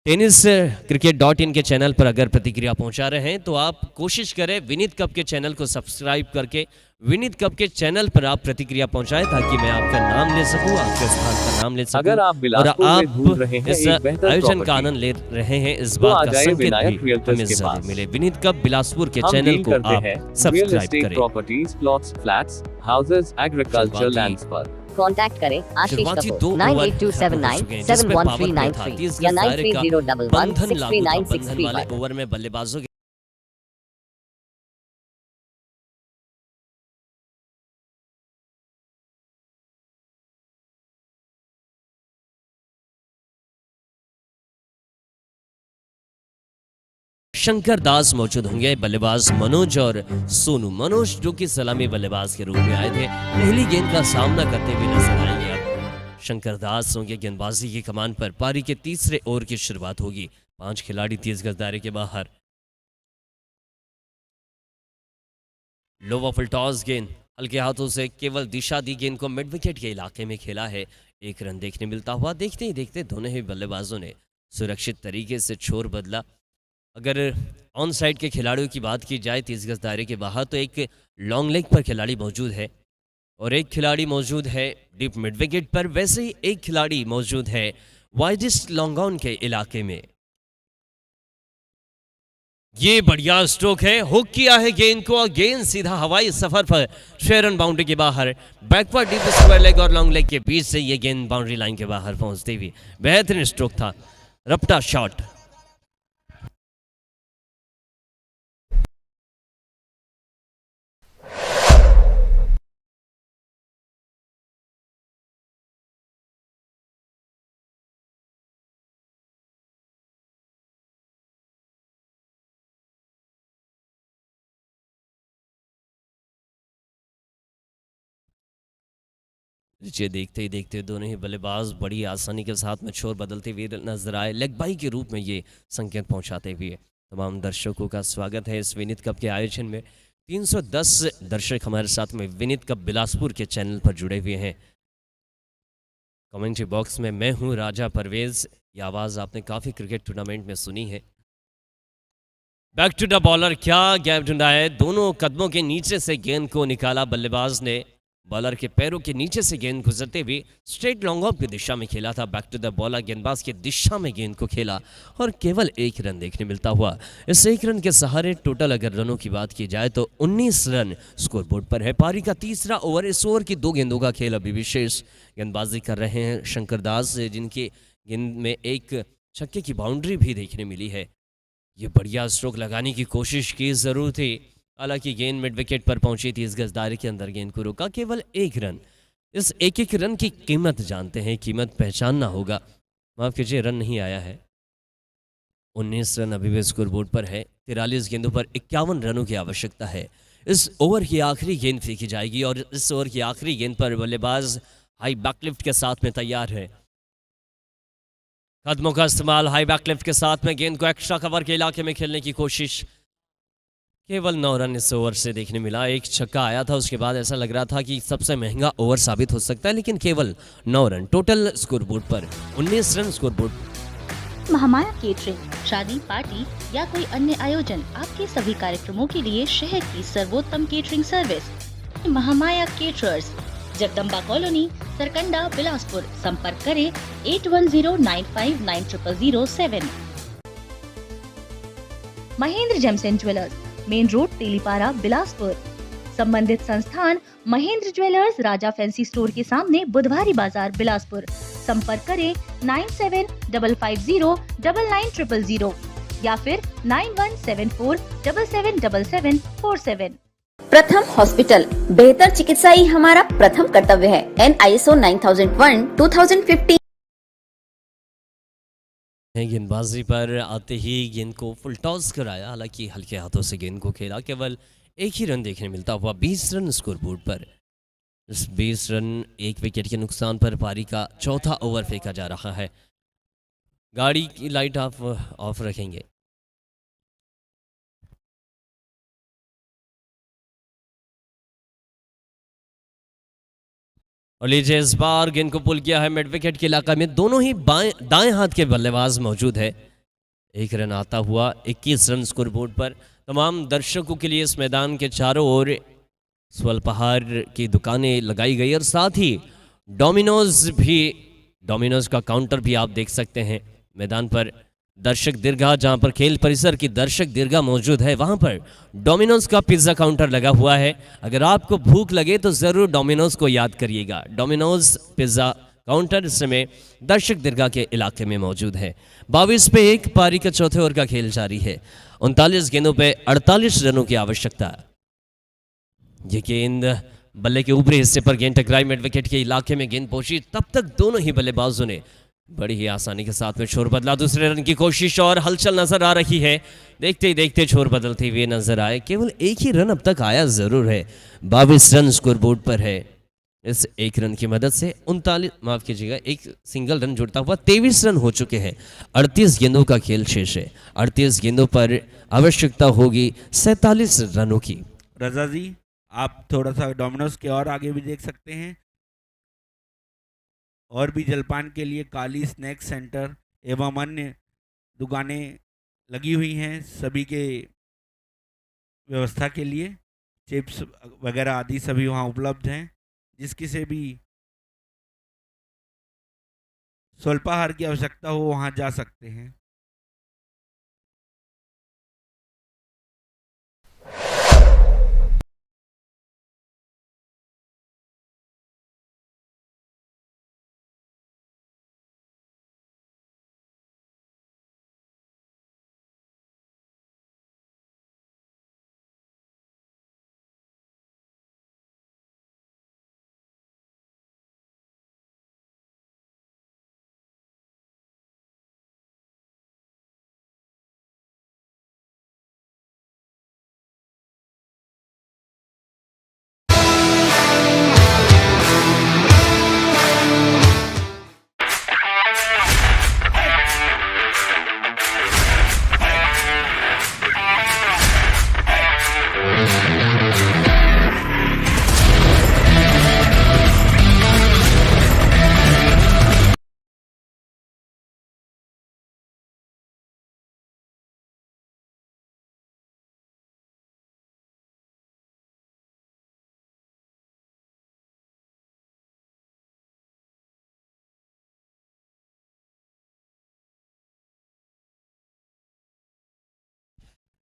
टेनिस cricket.in के चैनल पर अगर प्रतिक्रिया पहुंचा रहे हैं तो आप कोशिश करें विनीत कप के चैनल को सब्सक्राइब करके विनीत कप के चैनल पर आप प्रतिक्रिया पहुंचाएं, ताकि मैं आपका नाम ले सकूं, आपके स्थान का नाम ले सकूं। अगर आप बिलासपुर में ढूंढ रहे हैं इस आयोजन का आनंद ले रहे हैं, इस बात का संकेत भी हमें जरूर मिले। विनीत कप बिलासपुर के चैनल को आप सब्सक्राइब करें। Properties, plots, flats, houses, agriculture lands पर कॉन्टैक्ट करें आशीष कपूर 9827971393 या 9301163963 वाले ओवर में बल्लेबाजों के शंकर दास मौजूद होंगे। बल्लेबाज मनोज और सोनू। मनोज जो कि सलामी बल्लेबाज के रूप में आए थे, पहली गेंद का सामना करते हुए नजर आएंगे। अब शंकर दास होंगे गेंदबाजी की कमान पर। पारी के तीसरे ओवर की शुरुआत होगी। 5 खिलाड़ी 30 गज दायरे के बाहर। लो वॉफल टॉस गेंद हल्के हाथों से केवल दिशा दी गेंद को मिड विकेट के इलाके में खेला है। 1 रन देखने मिलता हुआ। देखते ही देखते दोनों ही बल्लेबाजों ने सुरक्षित तरीके से छोर बदला। अगर ऑन साइड के खिलाड़ियों की बात की जाए 30 गज दायरे के बाहर, तो एक लॉन्ग लेग पर खिलाड़ी मौजूद है और एक खिलाड़ी मौजूद है डीप मिड विकेट पर। वैसे ही एक खिलाड़ी मौजूद है वाइडेस्ट लॉन्ग ऑन के इलाके में। ये बढ़िया स्ट्रोक है, हुक किया है गेंद को और गेंद सीधा हवाई सफर पर 6 रन बाउंड्री के बाहर। बैकवर्ड डीप स्क्वायर लेग और लॉन्ग लेग के बीच से ये गेंद बाउंड्री लाइन के बाहर पहुंचती हुई बेहतरीन स्ट्रोक था। रफ्ता शॉट। नीचे देखते ही देखते दोनों ही बल्लेबाज बड़ी आसानी के साथ में छोर बदलते हुए नजर आए। लेग बाई के रूप में ये संकेत पहुंचाते हुए तमाम दर्शकों का स्वागत है इस विनीत कप के आयोजन में। 310 दर्शक हमारे साथ में विनीत कप बिलासपुर के चैनल पर जुड़े हुए हैं। कमेंट्री बॉक्स में मैं हूं राजा परवेज। ये आवाज़ आपने काफ़ी क्रिकेट टूर्नामेंट में सुनी है। बैक टू द बॉलर, क्या गैप ढूंढा है, दोनों कदमों के नीचे से गेंद को निकाला बल्लेबाज ने। बॉलर के पैरों के नीचे से गेंद गुजरते हुए स्ट्रेट लॉन्ग ऑफ की दिशा में खेला था। बैक टू द बॉलर गेंदबाज की दिशा में गेंद को खेला और केवल 1 रन देखने मिलता हुआ। इस 1 रन के सहारे टोटल अगर रनों की बात की जाए तो 19 रन स्कोरबोर्ड पर है। पारी का तीसरा ओवर, इस ओवर की 2 गेंदों का खेल अभी विशेष गेंदबाजी कर रहे हैं शंकर दास, जिनके गेंद में एक छक्के की बाउंड्री भी देखने मिली है। ये बढ़िया स्ट्रोक लगाने की कोशिश की जरूर थी, हालांकि गेंद मिड विकेट पर पहुंची थी। इस गज दायरे के अंदर गेंद को रोका, केवल 1 रन। इस एक रन की कीमत जानते हैं, कीमत पहचानना होगा। माफ कीजिए, रन नहीं आया है। 19 रन अभी भी स्कोर बोर्ड पर है। 43 गेंदों पर 51 रनों की आवश्यकता है। इस ओवर की आखिरी गेंद फेंकी जाएगी और इस ओवर की आखिरी गेंद पर बल्लेबाज हाई बैकलिफ्ट के साथ में तैयार है। कदमों का इस्तेमाल, हाई बैकलिफ्ट के साथ में गेंद को एक्स्ट्रा कवर के इलाके में खेलने की कोशिश। केवल 9 रन इस ओवर से देखने मिला। एक छक्का आया था, उसके बाद ऐसा लग रहा था कि सबसे महंगा ओवर साबित हो सकता है, लेकिन केवल 9 रन टोटल स्कोरबोर्ड पर। 19 रन स्कोरबोर्ड। महामाया केटरिंग, शादी, पार्टी या कोई अन्य आयोजन, आपके सभी कार्यक्रमों के लिए शहर की सर्वोत्तम catering service Mahamaya caterers, Jagdamba colony, Sarkanda, Bilaspur. संपर्क करें 8109590007। Mahendra James and jewellers, main road, Telipara, Bilaspur. संबंधित संस्थान महेंद्र ज्वेलर्स, राजा फैंसी स्टोर के सामने, बुधवारी बाजार, बिलासपुर। संपर्क करें 9755099900 या फिर 9174777747। प्रथम हॉस्पिटल, बेहतर चिकित्सा ही हमारा प्रथम कर्तव्य है। NISO 9001:2015। गेंदबाजी पर आते ही गेंद को फुल टॉस कराया, हालांकि हल्के हाथों से गेंद को खेला। केवल 1 ही रन देखने मिलता हुआ। 20 रन स्कोरबोर्ड पर। इस 20 रन 1 विकेट के नुकसान पर पारी का चौथा ओवर फेंका जा रहा है। गाड़ी की लाइट ऑफ रखेंगे। और लीजिए, इस बार गेंद को पुल किया है मिड विकेट के इलाका में। दोनों ही दाएं हाथ के बल्लेबाज मौजूद है। 1 रन आता हुआ। 21 रन स्कोरबोर्ड पर। तमाम दर्शकों के लिए इस मैदान के चारों ओर स्वल्पहार की दुकानें लगाई गई और साथ ही डोमिनोज का काउंटर भी आप देख सकते हैं। मैदान पर दर्शक दीर्घा, जहां पर खेल परिसर की दर्शक दीर्घा मौजूद है, वहां पर डोमिनोज का पिज्जा काउंटर लगा हुआ है। अगर आपको भूख लगे तो जरूर डोमिनोज को याद करिएगा। डोमिनोज पिज्जा काउंटर इस समय दर्शक दीर्घा के इलाके में मौजूद है। 22 पे 1, पारी का चौथे ओवर का खेल जारी है। 39 गेंदों पे 48 रनों की आवश्यकता। ये गेंद बल्ले के ऊपरी हिस्से पर गेंद टकराई, मिड विकेट के इलाके में गेंद पहुंची। तब तक दोनों ही बल्लेबाजों ने बड़ी ही आसानी के साथ में छोर बदला। दूसरे रन की कोशिश और हलचल नजर आ रही है। देखते ही देखते छोर बदलते हुए नजर आए। केवल 1 ही रन अब तक आया जरूर है। 22 रन स्कोरबोर्ड पर है। इस 1 रन की मदद से 39, माफ कीजिएगा, एक सिंगल रन जुड़ता हुआ 23 रन हो चुके हैं। 38 गेंदों का खेल शेष है। 38 गेंदों पर आवश्यकता होगी 47 रनों की। रजा जी, आप थोड़ा सा डोमिनोज के और आगे भी देख सकते हैं। और भी जलपान के लिए काली स्नैक सेंटर एवं अन्य दुकानें लगी हुई हैं सभी के व्यवस्था के लिए। चिप्स वगैरह आदि सभी वहाँ उपलब्ध हैं। जिस किसी भी स्वल्पाहार की आवश्यकता हो वहाँ जा सकते हैं।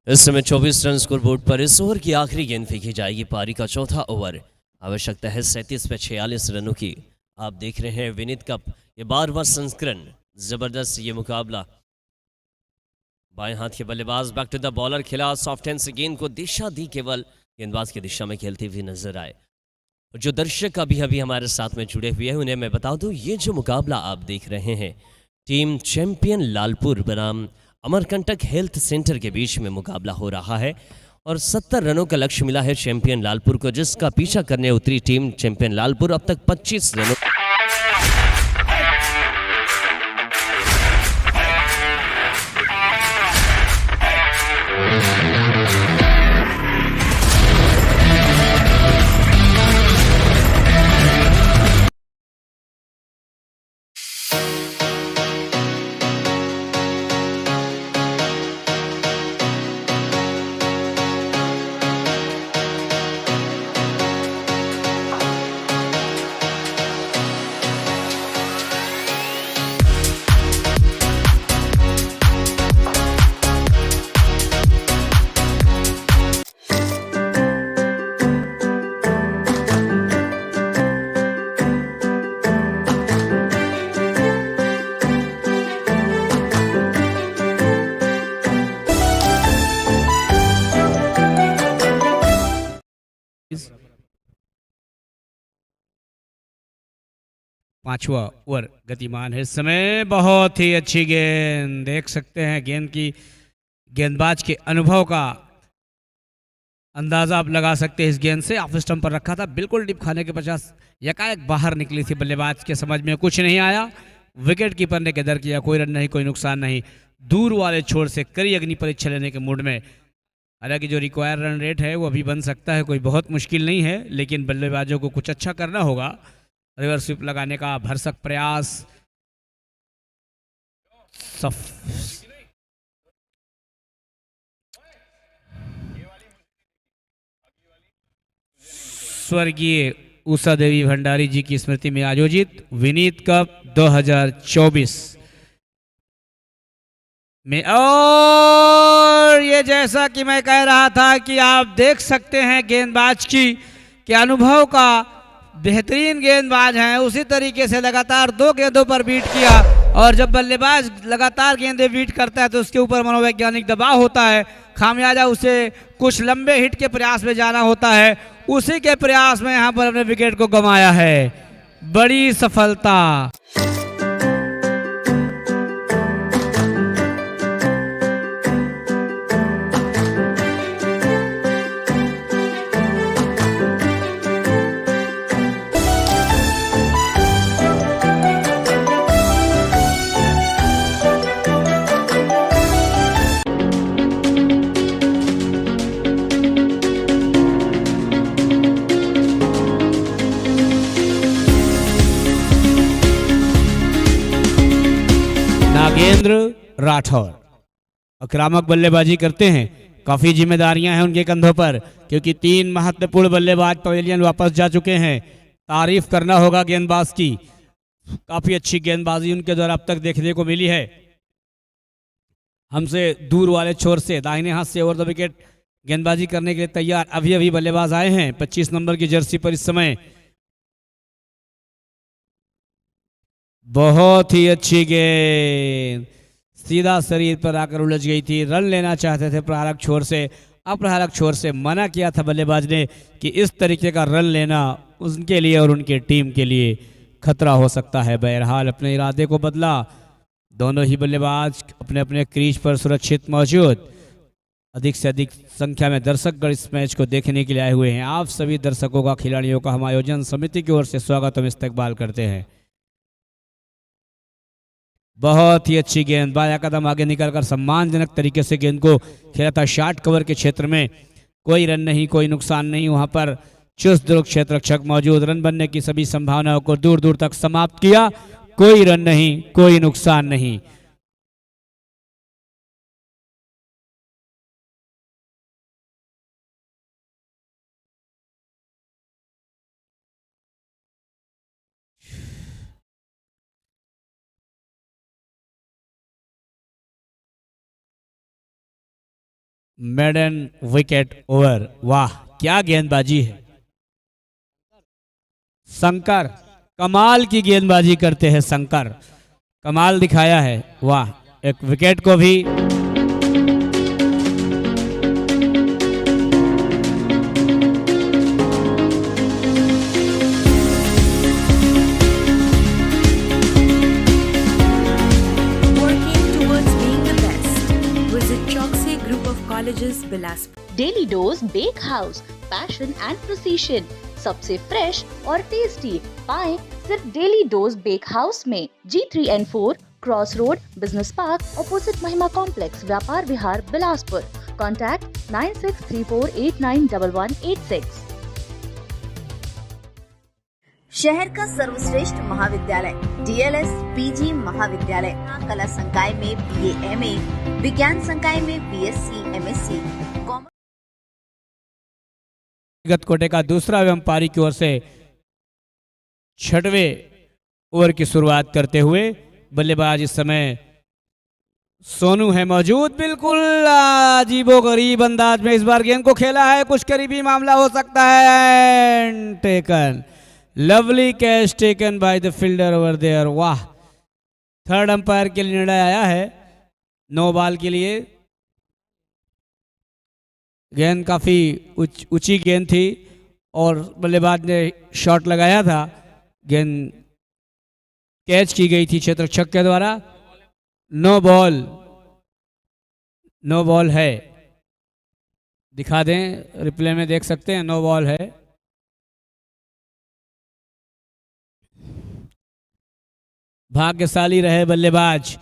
इस समय 24 रन स्कोर बोर्ड पर। इस ओवर की आखिरी गेंद फेंकी जाएगी, पारी का चौथा ओवर। आवश्यकता है 37 पे 46 रनों की। आप देख रहे हैं विनीत कप, ये 12वां संस्करण। जबरदस्त ये मुकाबला। बाएं हाथ के बल्लेबाज बैक टू द बॉलर खिला, सॉफ्ट हैंड से गेंद को दिशा दी, केवल गेंदबाज की दिशा में खेलती हुई नजर आए। जो दर्शक अभी अभी हमारे साथ में जुड़े हुए हैं उन्हें मैं बता दूं, ये जो मुकाबला आप देख रहे हैं, टीम चैंपियन लालपुर बनाम अमरकंटक हेल्थ सेंटर के बीच में मुकाबला हो रहा है और 70 रनों का लक्ष्य मिला है चैंपियन लालपुर को, जिसका पीछा करने उतरी टीम चैंपियन लालपुर अब तक 25 रनों। पांचवा ओवर गतिमान है इस समय। बहुत ही अच्छी गेंद, देख सकते हैं गेंद की, गेंदबाज के अनुभव का अंदाजा आप लगा सकते हैं। इस गेंद से ऑफ स्टंप पर रखा था, बिल्कुल डिप खाने के पचास यकायक बाहर निकली थी। बल्लेबाज के समझ में कुछ नहीं आया, विकेट कीपर ने कदर किया, कोई रन नहीं, कोई नुकसान नहीं। दूर वाले छोर से कड़ी अग्नि परीक्षा लेने के मूड में। हालांकि जो रिक्वायर रन रेट है वो अभी बन सकता है, कोई बहुत मुश्किल नहीं है, लेकिन बल्लेबाजों को कुछ अच्छा करना होगा। रिवर्स स्वीप लगाने का भरसक प्रयास, स्वर्गीय उषा देवी भंडारी जी की स्मृति में आयोजित विनीत कप 2024 में। और ये जैसा कि मैं कह रहा था कि आप देख सकते हैं गेंदबाज की कि अनुभव का बेहतरीन गेंदबाज हैं, उसी तरीके से लगातार 2 गेंदों पर बीट किया। और जब बल्लेबाज लगातार गेंदें बीट करता है तो उसके ऊपर मनोवैज्ञानिक दबाव होता है, खामियाजा उसे कुछ लंबे हिट के प्रयास में जाना होता है। उसी के प्रयास में यहाँ पर अपने विकेट को गंवाया है, बड़ी सफलता। नागेंद्र राठौर आक्रामक बल्लेबाजी करते हैं, काफी जिम्मेदारियां हैं उनके कंधों पर, क्योंकि 3 महत्वपूर्ण बल्लेबाज पवेलियन वापस जा चुके हैं। तारीफ करना होगा गेंदबाज की, काफी अच्छी गेंदबाजी उनके द्वारा अब तक देखने को मिली है। हमसे दूर वाले छोर से दाहिने हाथ से ओवर द विकेट गेंदबाजी करने के लिए तैयार अभी अभी बल्लेबाज आए हैं 25 नंबर की जर्सी पर इस समय। बहुत ही अच्छी गेंद सीधा शरीर पर आकर उलझ गई थी। रन लेना चाहते थे प्रहारक छोर से, अप्रहारक छोर से मना किया था बल्लेबाज ने कि इस तरीके का रन लेना उनके लिए और उनके टीम के लिए खतरा हो सकता है। बहरहाल अपने इरादे को बदला, दोनों ही बल्लेबाज अपने अपने क्रीज पर सुरक्षित मौजूद। अधिक से अधिक संख्या में दर्शकगण इस मैच को देखने के लिए आए हुए हैं। आप सभी दर्शकों का, खिलाड़ियों का हम आयोजन समिति की ओर से स्वागत एवं इस्तकबाल करते हैं। बहुत ही अच्छी गेंद, बाया कदम आगे निकलकर सम्मानजनक तरीके से गेंद को खेला था शॉर्ट कवर के क्षेत्र में। कोई रन नहीं, कोई नुकसान नहीं, वहां पर चुस्त दुरुस्त क्षेत्र रक्षक मौजूद। रन बनने की सभी संभावनाओं को दूर दूर तक समाप्त किया। कोई रन नहीं, कोई नुकसान नहीं। Maiden wicket over. वाह क्या गेंदबाजी है। शंकर कमाल की गेंदबाजी करते हैं, शंकर कमाल दिखाया है। वाह एक विकेट को भी daily dose bake house, passion and precision, सबसे फ्रेश और टेस्टी पाएं सिर्फ डेली डोज बेक हाउस में। G3N4 cross road business park opposite Mahima complex, Vyapar Vihar, Bilaspur. Contact 9634891186। शहर का सर्वश्रेष्ठ महाविद्यालय DLS PG महाविद्यालय, कला संकाय में BA MA, विज्ञान संकाय में BSc MSc, व्यक्तिगत कोटे का दूसरा एवं पारी की ओर से छठवें ओवर की शुरुआत करते हुए बल्लेबाज इस समय सोनू है मौजूद। बिल्कुल अजीबो गरीब अंदाज में इस बार गेंद को खेला है, कुछ करीबी मामला हो सकता है। Taken, lovely catch taken by the fielder over there. वाह थर्ड अंपायर के लिए निर्णय आया है 9 बॉल के लिए। गेंद काफी ऊंची गेंद थी और बल्लेबाज ने शॉट लगाया था, गेंद कैच की गई थी क्षेत्ररक्षक के द्वारा। नो बॉल है, दिखा दें रिप्ले में देख सकते हैं, नो बॉल है। भाग्यशाली रहे बल्लेबाज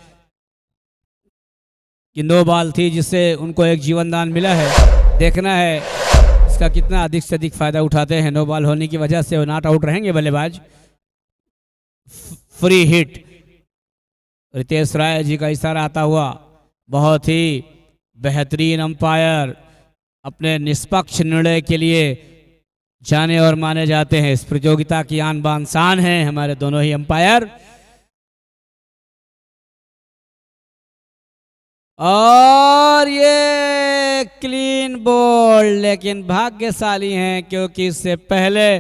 कि नो बॉल थी जिससे उनको एक जीवन दान मिला है। देखना है इसका कितना अधिक से अधिक फायदा उठाते हैं। नो बॉल होने की वजह से वो नॉट आउट रहेंगे बल्लेबाज। फ्री हिट, रितेश राय जी का इशारा आता हुआ। बहुत ही बेहतरीन अंपायर, अपने निष्पक्ष निर्णय के लिए जाने और माने जाते हैं। इस प्रतियोगिता की आन बान शान है हमारे दोनों ही अंपायर। और ये क्लीन बॉल, लेकिन भाग्यशाली हैं क्योंकि इससे पहले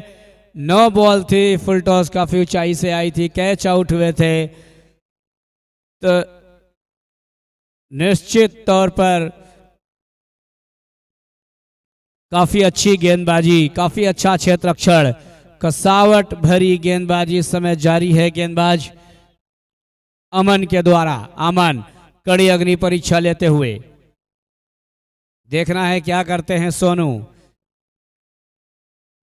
नो बॉल थी, फुल टॉस काफी ऊंचाई से आई थी, कैच आउट हुए थे। तो निश्चित तौर पर काफी अच्छी गेंदबाजी, काफी अच्छा क्षेत्ररक्षण, कसावट भरी गेंदबाजी इस समय जारी है गेंदबाज अमन के द्वारा। अमन कड़ी अग्नि परीक्षा लेते हुए, देखना है क्या करते हैं सोनू।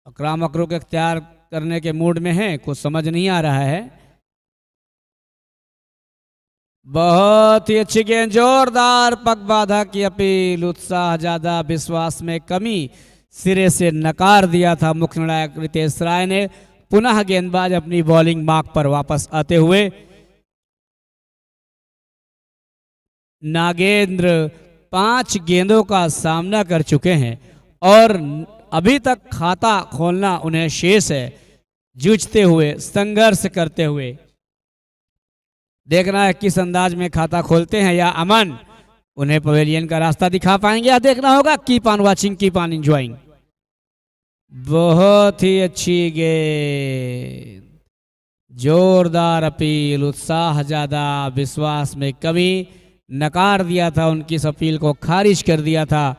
आक्रामक रुख इख्तियार करने के मूड में है, कुछ समझ नहीं आ रहा है। बहुत ही अच्छी गेंद, जोरदार पग बाधा की अपील, उत्साह ज्यादा विश्वास में कमी, सिरे से नकार दिया था मुख्य निर्णायक रितेश राय ने। पुनः गेंदबाज अपनी बॉलिंग मार्क पर वापस आते हुए। नागेंद्र 5 गेंदों का सामना कर चुके हैं और अभी तक खाता खोलना उन्हें शेष है, जूझते हुए, संघर्ष करते हुए। देखना है किस अंदाज में खाता खोलते हैं या अमन उन्हें पवेलियन का रास्ता दिखा पाएंगे, या देखना होगा। Keep on watching, keep on enjoying. बहुत ही अच्छी गेंद, जोरदार अपील, उत्साह ज्यादा विश्वास में कमी, नकार दिया था, उनकी इस अपील को खारिज कर दिया था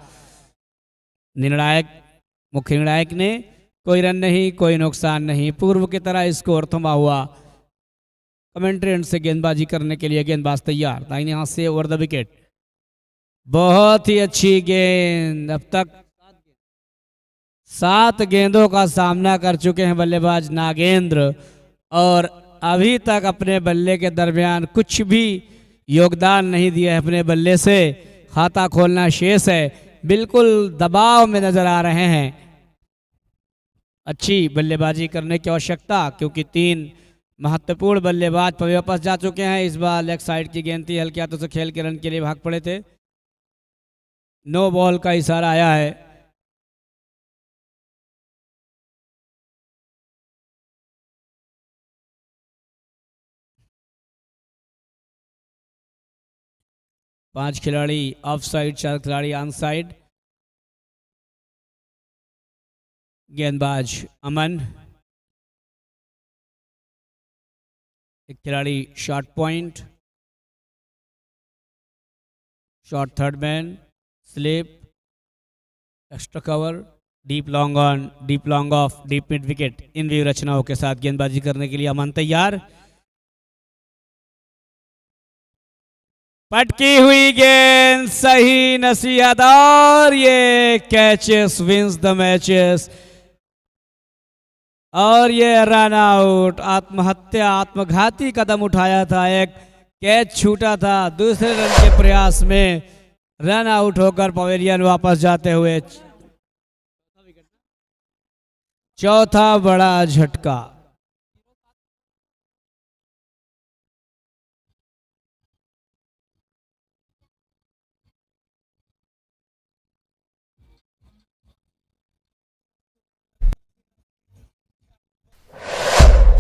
निर्णायक, मुख्य निर्णायक ने। कोई रन नहीं, कोई नुकसान नहीं, पूर्व की तरह स्कोर थमा हुआ। कमेंट्री एंड से गेंदबाजी करने के लिए गेंदबाज तैयार, दाहिने हाथ से ओवर द विकेट। बहुत ही अच्छी गेंद, अब तक 7 गेंदों का सामना कर चुके हैं बल्लेबाज नागेंद्र और अभी तक अपने बल्ले के दरमियान कुछ भी योगदान नहीं दिया है अपने बल्ले से। खाता खोलना शेष है, बिल्कुल दबाव में नजर आ रहे हैं। अच्छी बल्लेबाजी करने की आवश्यकता, क्योंकि 3 महत्वपूर्ण बल्लेबाज पर वापस जा चुके हैं। इस बार लेग साइड की गेंद थी, हल्के हाथों से खेल के रन के लिए भाग पड़े थे। नो बॉल का इशारा आया है। 5 खिलाड़ी ऑफ साइड, 4 खिलाड़ी ऑन साइड। गेंदबाज अमन, एक खिलाड़ी short point, short third man, slip, extra cover, deep long on, deep long off, deep mid wicket. In view रचनाओं के साथ गेंदबाजी करने के लिए अमन तैयार। पटकी हुई गेंद, सही नसीहत, और ये कैचेस विंस द मैचेस, और ये रन आउट। आत्महत्या, आत्मघाती कदम उठाया था, एक कैच छूटा था, दूसरे रन के प्रयास में रन आउट होकर पवेलियन वापस जाते हुए चौथा बड़ा झटका।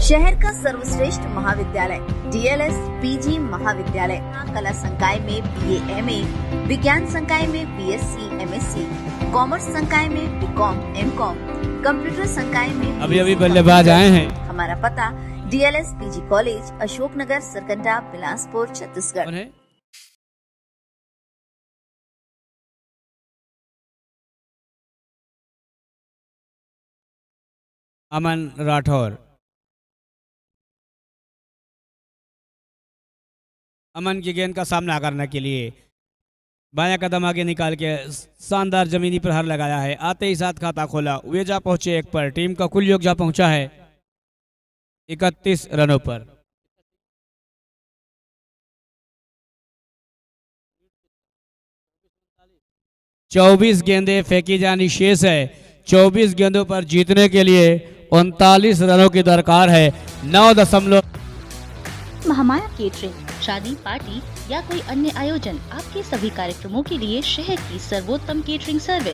शहर का सर्वश्रेष्ठ महाविद्यालय डीएलएस पीजी महाविद्यालय, कला संकाय में बीए एमए, विज्ञान संकाय में बीएससी एमएससी, कॉमर्स संकाय में बीकॉम एमकॉम, कंप्यूटर संकाय में अभी बल्लेबाज आए हैं। हमारा पता DLS PG college, Ashoknagar, Sarkanda, Bilaspur, Chhattisgarh. Aman Rathore, Aman की गेंद का सामना करने के लिए बायां कदम आगे निकाल के शानदार जमीनी प्रहार लगाया है। आते ही साथ खाता खोला, वे जा पहुंचे 1 पर। टीम का कुल योग जा पहुंचा है 31 रनों पर। चौबीस गेंदें फेंकी जानी शेष है। 24 गेंदों पर जीतने के लिए 39 रनों की दरकार है। 9 महामाया केटरिंग, शादी, पार्टी या कोई अन्य आयोजन, आपके सभी कार्यक्रमों के लिए शहर की सर्वोत्तम catering service.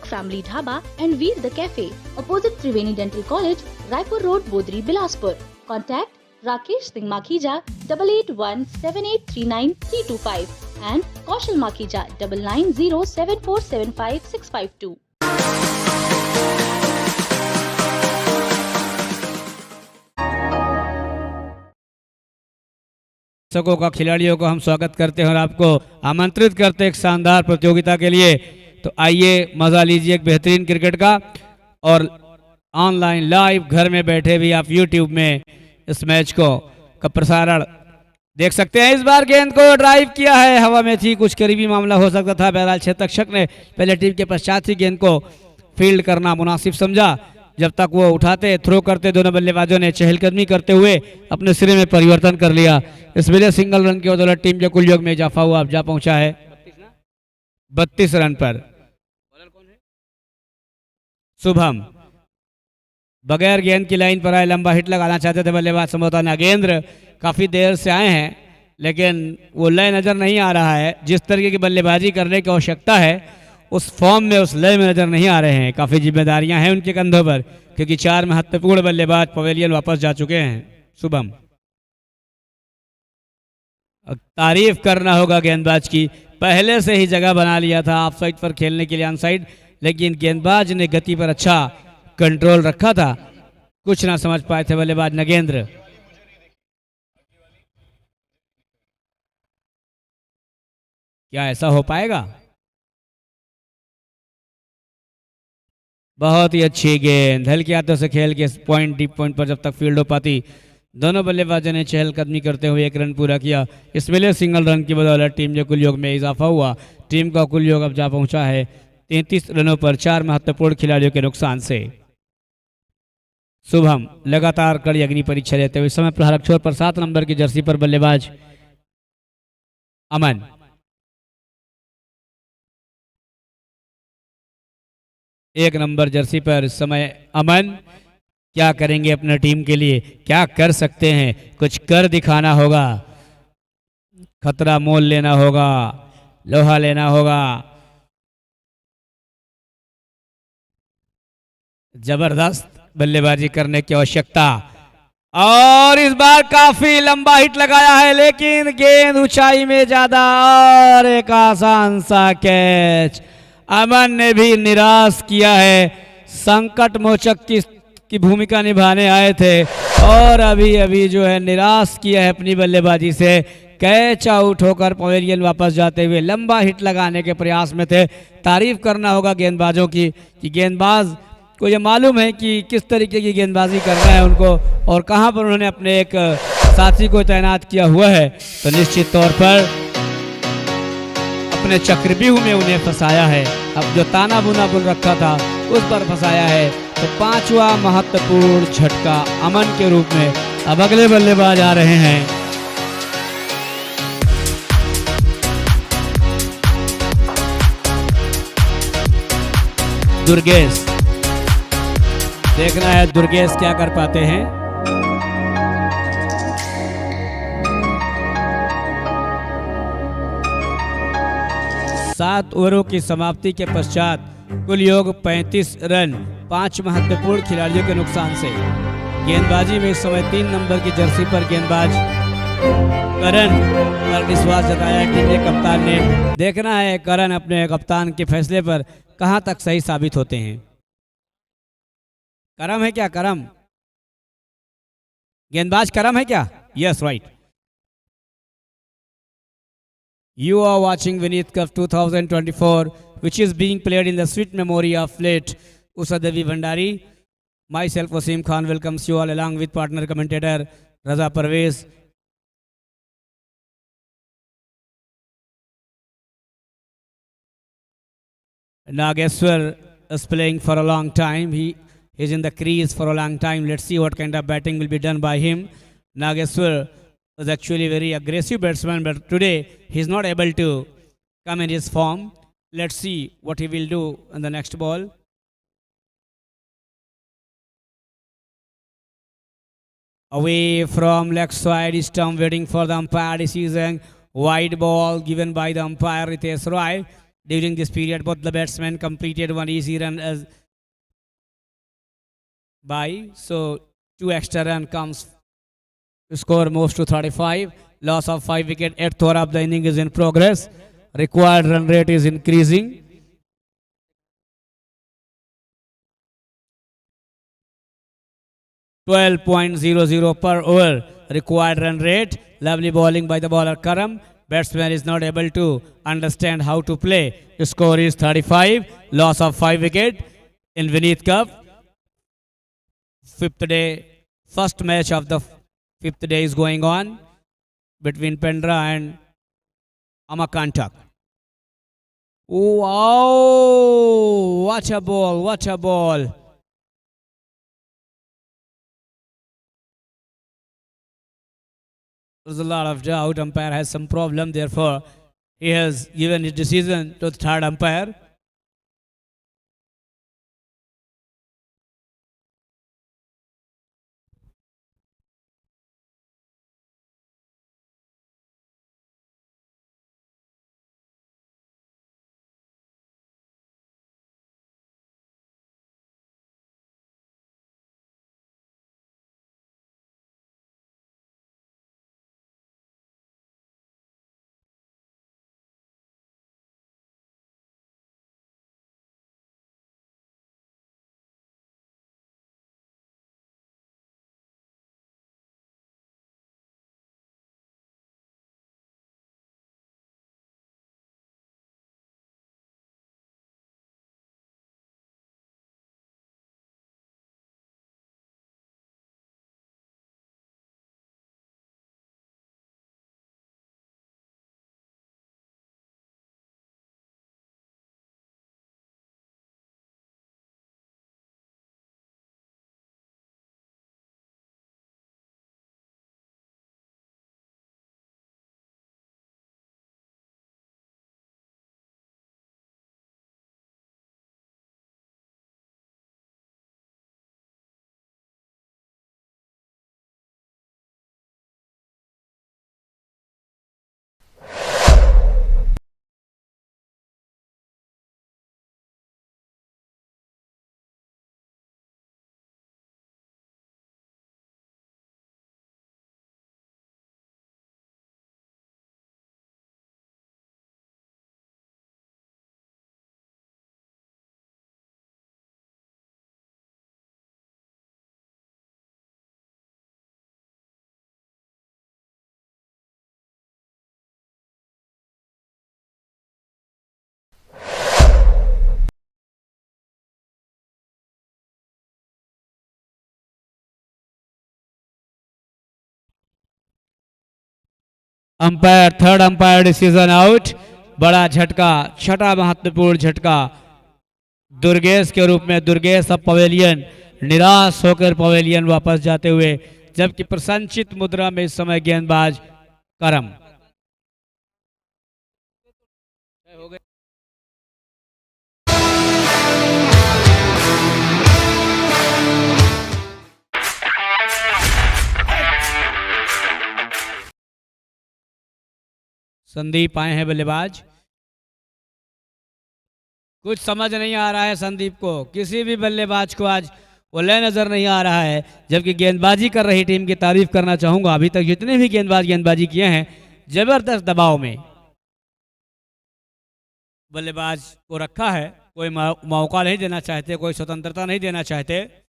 Family dhaba and Veer the cafe, opposite Triveni dental college, Raipur road, Bodri, Bilaspur. Contact Rakesh Singh Makhija 8817839325 and Kaushal Makhija 9907475652. दर्शकों का, खिलाड़ियों को हम स्वागत करते हैं और आपको आमंत्रित करते हैं एक शानदार प्रतियोगिता के लिए। तो आइए मजा लीजिए एक बेहतरीन क्रिकेट का, और ऑनलाइन लाइव घर में बैठे भी आप YouTube में इस मैच का प्रसारण देख सकते हैं। इस बार गेंद को ड्राइव किया है, हवा में थी, कुछ करीबी मामला हो सकता था। बहरहाल क्षेत्ररक्षक ने पहले टीम के पश्चात ही गेंद को फील्ड करना मुनासिब समझा। जब तक वो उठाते थ्रो करते, दोनों बल्लेबाजों ने चहलकदमी करते हुए अपने सिरे में परिवर्तन कर लिया। इस वजह सिंगल रन की बदौलत टीम के कुल योग में इजाफा हुआ, अब जा पहुंचा है 32 रन पर। शुभम बगैर गेंद की लाइन पर आए, लंबा हिट लगाना चाहते थे बल्लेबाज संभवतः नागेंद्र। काफ़ी देर से आए हैं लेकिन वो लय नज़र नहीं आ रहा है। जिस तरीके की बल्लेबाजी करने की आवश्यकता है उस फॉर्म में, उस लय में नज़र नहीं आ रहे हैं। काफ़ी जिम्मेदारियां हैं उनके कंधों पर, क्योंकि 4 महत्वपूर्ण बल्लेबाज पवेलियन वापस जा चुके हैं। शुभम, तारीफ करना होगा गेंदबाज की, पहले से ही जगह बना लिया था ऑफ साइड पर खेलने के लिए ऑन साइड, लेकिन गेंदबाज ने गति पर अच्छा कंट्रोल रखा था। कुछ ना समझ पाए थे बल्लेबाज नगेंद्र। क्या ऐसा हो पाएगा? बहुत ही अच्छी गेंद, हल्के हाथों से खेल के पॉइंट, डीप पॉइंट पर जब तक फील्ड हो पाती। दोनों बल्लेबाजों ने चहलकदमी करते हुए 1 रन पूरा किया। इसमें लिए सिंगल रन की बदौलत टीम के कुल योग में इजाफा हुआ। टीम का कुल योग अब जा पहुंचा है 33 रनों पर, 4 महत्वपूर्ण खिलाड़ियों के नुकसान से। शुभम लगातार कड़ी अग्नि परीक्षा लेते हुए, समय प्रहारक छोर पर 7 नंबर की जर्सी पर बल्लेबाज अमन। एक नंबर जर्सी पर इस समय अमन क्या करेंगे अपने टीम के लिए, क्या कर सकते हैं, कुछ कर दिखाना होगा। खतरा मोल लेना होगा, लोहा लेना होगा। जबरदस्त बल्लेबाजी करने की आवश्यकता, और इस बार काफी लंबा हिट लगाया है, लेकिन गेंद ऊंचाई में ज्यादा, और एक आसान सा कैच। अमन ने भी निराश किया है, संकट मोचक की भूमिका निभाने आए थे और अभी अभी जो है निराश किया है अपनी बल्लेबाजी से। कैच आउट होकर पवेलियन वापस जाते हुए लंबा हिट लगाने के प्रयास में थे। तारीफ करना होगा गेंदबाजों की कि गेंदबाज को ये मालूम है कि किस तरीके की गेंदबाजी करना है उनको और कहां पर उन्होंने अपने एक साथी को तैनात किया हुआ है। तो निश्चित तौर पर अपने चक्रव्यूह में उन्हें फंसाया है। अब जो ताना बुना बुन रखा था उस पर फंसाया है। तो पांचवा महत्वपूर्ण झटका अमन के रूप में। अब अगले बल्लेबाज आ रहे हैं। दुर्गेश, देखना है दुर्गेश क्या कर पाते हैं। सात ओवरों की समाप्ति के पश्चात कुल योग 35 रन 5 महत्वपूर्ण खिलाड़ियों के नुकसान से। गेंदबाजी में इस समय 3 नंबर की जर्सी पर गेंदबाज करण पर विश्वास जताया टीम के कप्तान ने। देखना है करण अपने कप्तान के फैसले पर कहां तक सही साबित होते हैं। करम है क्या? करम गेंदबाज करम है क्या? Yes, right. You are watching Vineet Cup 2024, which is being played in the sweet memory of late Usadevi Bhandari. Myself, Wasim Khan, welcomes you all along with partner commentator Raza Parvez. Nageswar is playing for a long time. He is in the crease for a long time. Let's see what kind of batting will be done by him. Nageswar was actually very aggressive batsman, but today he's not able to come in his form. Let's see what he will do in the next ball. Away from leg side, stump waiting for the umpire decision. Wide ball given by the umpire Ritesh Roy. During this period, both the batsmen completed one easy run as by. So 2 extra run comes. Score moves to 35. Loss of 5 wickets. 8th over of the inning is in progress. Required run rate is increasing. .00 per over. Required run rate. Lovely bowling by the bowler Karam. Batsman is not able to understand how to play. The score is 35. Loss of 5 wickets in Vineet Cup. 5th day. First match of the 5th day is going on between Pendra and Amakantak. Wow! What a ball! What a ball! There's a lot of doubt. Umpire has some problem. Therefore, he has given his decision to the third umpire. Umpire third umpire decision out. बड़ा झटका, छठा महत्वपूर्ण झटका दुर्गेश के रूप में। दुर्गेश अब pavilion, निराश होकर पवेलियन वापस जाते हुए, जबकि प्रसन्नचित मुद्रा में इस समय गेंदबाज करम। संदीप आए हैं बल्लेबाज। कुछ समझ नहीं आ रहा है संदीप को, किसी भी बल्लेबाज को आज वो ले नजर नहीं आ रहा है। जबकि गेंदबाजी कर रही टीम की तारीफ करना चाहूंगा, अभी तक जितने भी गेंदबाज गेंदबाजी किए हैं जबरदस्त दबाव में बल्लेबाज को रखा है। कोई मौका नहीं देना चाहते, कोई स्वतंत्रता नहीं देना चाहते।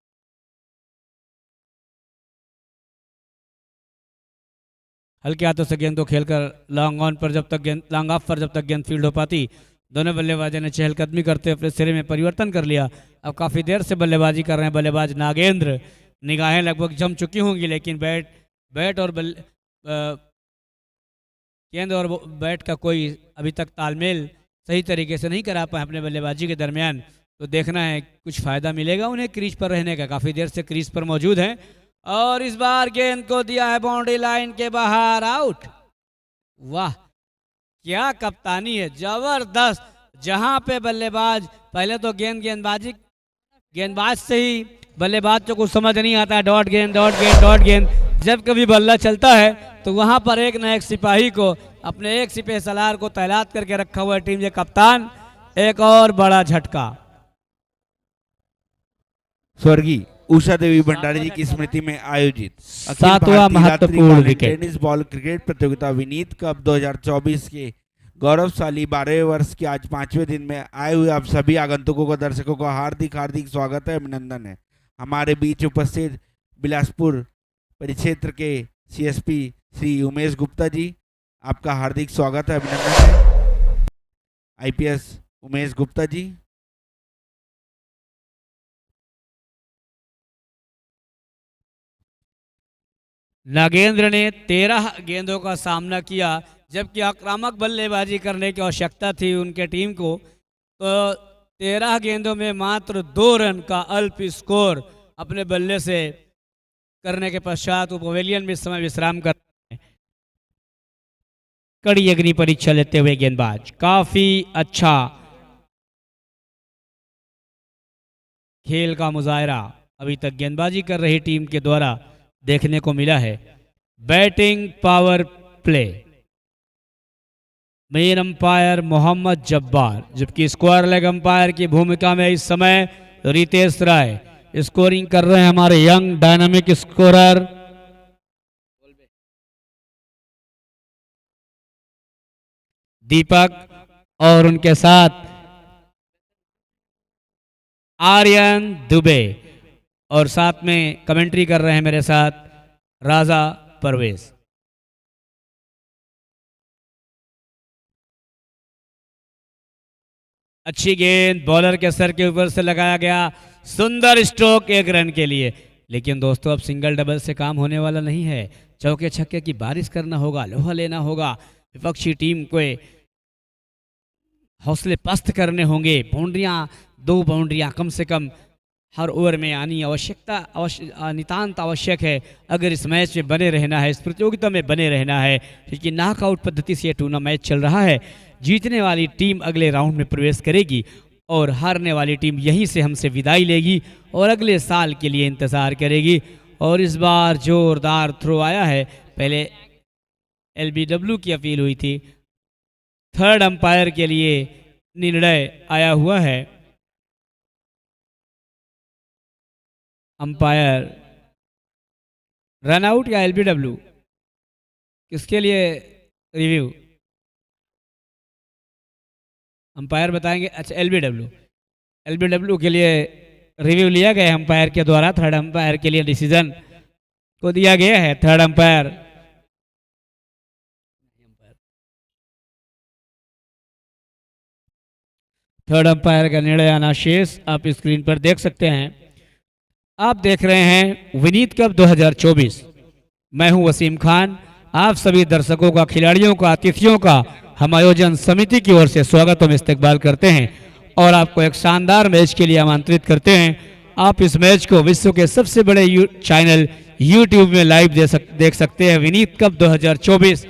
हल्के हाथों से गेंद को खेलकर लॉन्ग ऑन पर जब तक गेंद, लॉन्ग ऑफ पर जब तक गेंद फील्ड हो पाती, दोनों बल्लेबाजों ने चहलकदमी करते अपने सिरे में परिवर्तन कर लिया। अब काफ़ी देर से बल्लेबाजी कर रहे हैं बल्लेबाज नागेंद्र। निगाहें लगभग जम चुकी होंगी, लेकिन बैट और गेंद और बैट का कोई अभी तक तालमेल सही तरीके से नहीं करा पाए अपने बल्लेबाजी के दरमियान। तो देखना है कुछ फ़ायदा मिलेगा उन्हें क्रीज पर रहने का। काफ़ी देर से क्रीज पर मौजूद हैं और इस बार गेंद को दिया है बाउंड्री लाइन के बाहर, आउट। वाह क्या कप्तानी है, जबरदस्त। जहां पे बल्लेबाज पहले तो गेंदबाज से ही बल्लेबाज को समझ नहीं आता, डॉट गेंद डॉट गेंद डॉट गेंद। जब कभी बल्ला चलता है तो वहां पर एक न एक सिपाही को, अपने एक सिपह सलार को तैनात करके रखा हुआ है टीम के कप्तान। एक और बड़ा झटका। स्वर्गीय उषा देवी भंडारी जी की स्मृति में आयोजित सातवां महत्वपूर्ण विकेट टेनिस बॉल क्रिकेट प्रतियोगिता विनीत कप 2024 के गौरवशाली 12वें वर्ष के आज 5वें दिन में आए हुए आप सभी आगंतुकों को, दर्शकों का हार्दिक हार्दिक स्वागत है, अभिनंदन है। हमारे बीच उपस्थित बिलासपुर परिक्षेत्र के सीएसपी श्री उमेश गुप्ता जी, आपका हार्दिक स्वागत है, अभिनंदन है। आईपीएस उमेश गुप्ता जी। नागेंद्र ने 13 गेंदों का सामना किया, जबकि आक्रामक बल्लेबाजी करने की आवश्यकता थी उनके टीम को। तो 13 गेंदों में मात्र 2 रन का अल्प स्कोर अपने बल्ले से करने के पश्चात वो पवेलियन में इस समय विश्राम कर रहे हैं। कड़ी अग्नि परीक्षा लेते हुए गेंदबाज, काफी अच्छा खेल का मुजाहरा अभी तक गेंदबाजी कर रही टीम के द्वारा देखने को मिला है। Batting power play, main umpire Mohammad Jabbar, जबकि स्क्वायर लेग अंपायर की भूमिका में इस समय रितेश राय स्कोरिंग कर रहे हैं, हमारे यंग डायनामिक स्कोरर। दीपक और उनके साथ आर्यन दुबे, और साथ में कमेंट्री कर रहे हैं मेरे साथ राजा परवेज। अच्छी गेंद बॉलर के सर के ऊपर से लगाया गया, सुंदर स्ट्रोक 1 रन के लिए। लेकिन दोस्तों अब सिंगल डबल से काम होने वाला नहीं है, चौके छक्के की बारिश करना होगा, लोहा लेना होगा, विपक्षी टीम को हौसले पस्त करने होंगे। बाउंड्रियां, 2 बाउंड्रियां कम से कम हर ओवर में आनी नितांत आवश्यक है अगर इस मैच में बने रहना है, इस प्रतियोगिता में बने रहना है, क्योंकि नॉकआउट पद्धति से टूर्नामेंट मैच चल रहा है। जीतने वाली टीम अगले राउंड में प्रवेश करेगी और हारने वाली टीम यहीं से हमसे विदाई लेगी और अगले साल के लिए इंतज़ार करेगी। और इस बार जोरदार थ्रो आया है, पहले LBW की अपील हुई थी, थर्ड अंपायर के लिए निर्णय आया हुआ है। अंपायर रन आउट या LBW, किसके लिए रिव्यू? अंपायर बताएंगे। अच्छा, LBW के लिए रिव्यू लिया गया अंपायर के द्वारा। थर्ड अंपायर के लिए डिसीजन को दिया गया है। थर्ड अंपायर का निर्णय आना शेष आप स्क्रीन पर देख सकते हैं। आप देख रहे हैं विनीत कप 2024। मैं हूं वसीम खान, आप सभी दर्शकों का, खिलाड़ियों का, अतिथियों का हम आयोजन समिति की ओर से स्वागत एवं इस्तकबाल करते हैं और आपको एक शानदार मैच के लिए आमंत्रित करते हैं। आप इस मैच को विश्व के सबसे बड़े चैनल YouTube में लाइव देख सकते हैं। विनीत कप 2024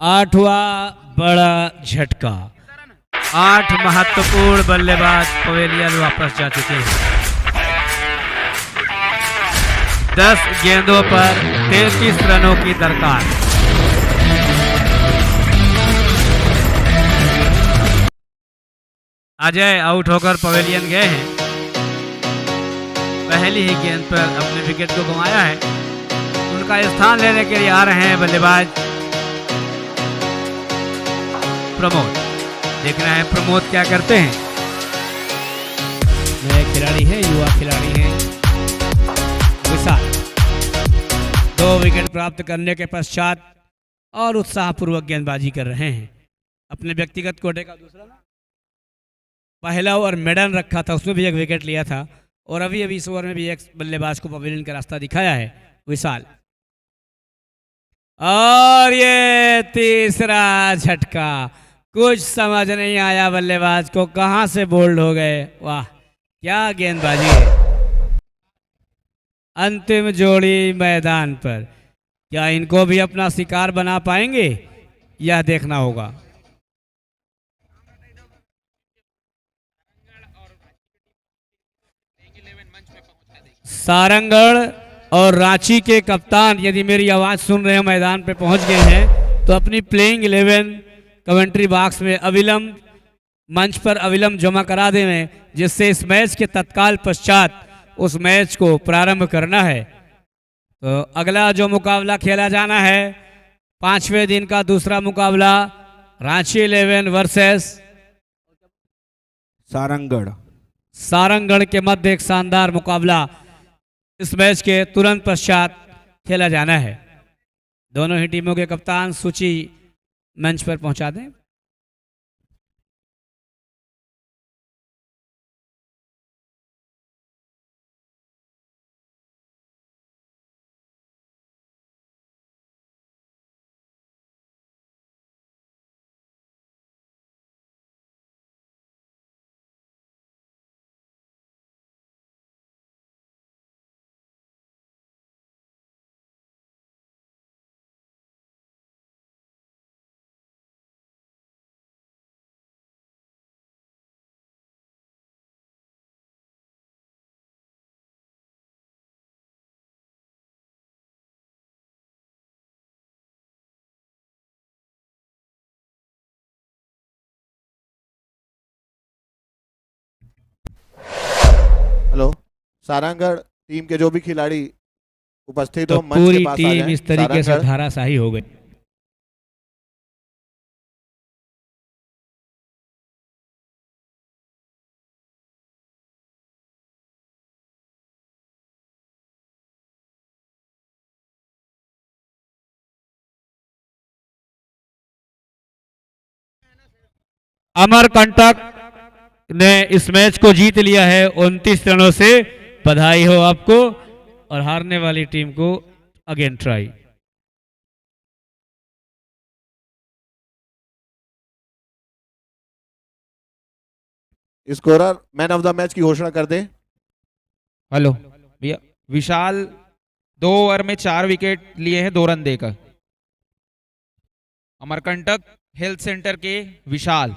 आठवां बड़ा झटका। 8 महत्वपूर्ण बल्लेबाज पवेलियन वापस जा चुके हैं। 10 गेंदों पर 33 रनों की दरकार। अजय आउट होकर पवेलियन गए हैं। पहली ही गेंद पर अपने विकेट को गंवाया है। उनका स्थान लेने के लिए आ रहे हैं बल्लेबाज प्रमोद। देखना है प्रमोद क्या करते हैं। नए खिलाड़ी हैं, युवा खिलाड़ी हैं। विशाल 2 विकेट प्राप्त करने के पश्चात और उत्साहपूर्वक गेंदबाजी कर रहे हैं। अपने व्यक्तिगत कोटे का दूसरा पहला ओवर मेडन रखा था, उसमें भी 1 विकेट लिया था और अभी इस ओवर में भी एक बल्लेबाज को पवेलियन का रास्ता दिखाया है विशाल। और ये तीसरा झटका, कुछ समझ नहीं आया बल्लेबाज को, कहां से बोल्ड हो गए। वाह क्या गेंदबाजी है। अंतिम जोड़ी मैदान पर, क्या इनको भी अपना शिकार बना पाएंगे, यह देखना होगा। सारंगढ़ और रांची के कप्तान यदि मेरी आवाज सुन रहे हैं, मैदान पे पहुंच गए हैं, तो अपनी प्लेइंग 11 कमेंट्री बॉक्स में अविलंब मंच पर अविलंब जमा करा दें, जिससे इस मैच के तत्काल पश्चात उस मैच को प्रारंभ करना है। तो अगला जो मुकाबला खेला जाना है, 5वें दिन का दूसरा मुकाबला, रांची 11 वर्सेस सारंगढ़ के मध्य एक शानदार मुकाबला इस मैच के तुरंत पश्चात खेला जाना है। दोनों ही टीमों के कप्तान सूची मंच पर पहुंचा दें। हेलो, सारंगढ़ टीम के जो भी खिलाड़ी उपस्थित तो हो मंच के पूरी पास आ टीम जाएं। इस तरीके से धाराशाही हो गई। अमरकंटक ने इस मैच को जीत लिया है 29 रनों से। बधाई हो आपको और हारने वाली टीम को again try. Scorer man of the match की घोषणा कर दे। हेलो भैया, विशाल 2 ओवर में 4 विकेट लिए हैं 2 रन देकर। अमरकंटक हेल्थ सेंटर के विशाल।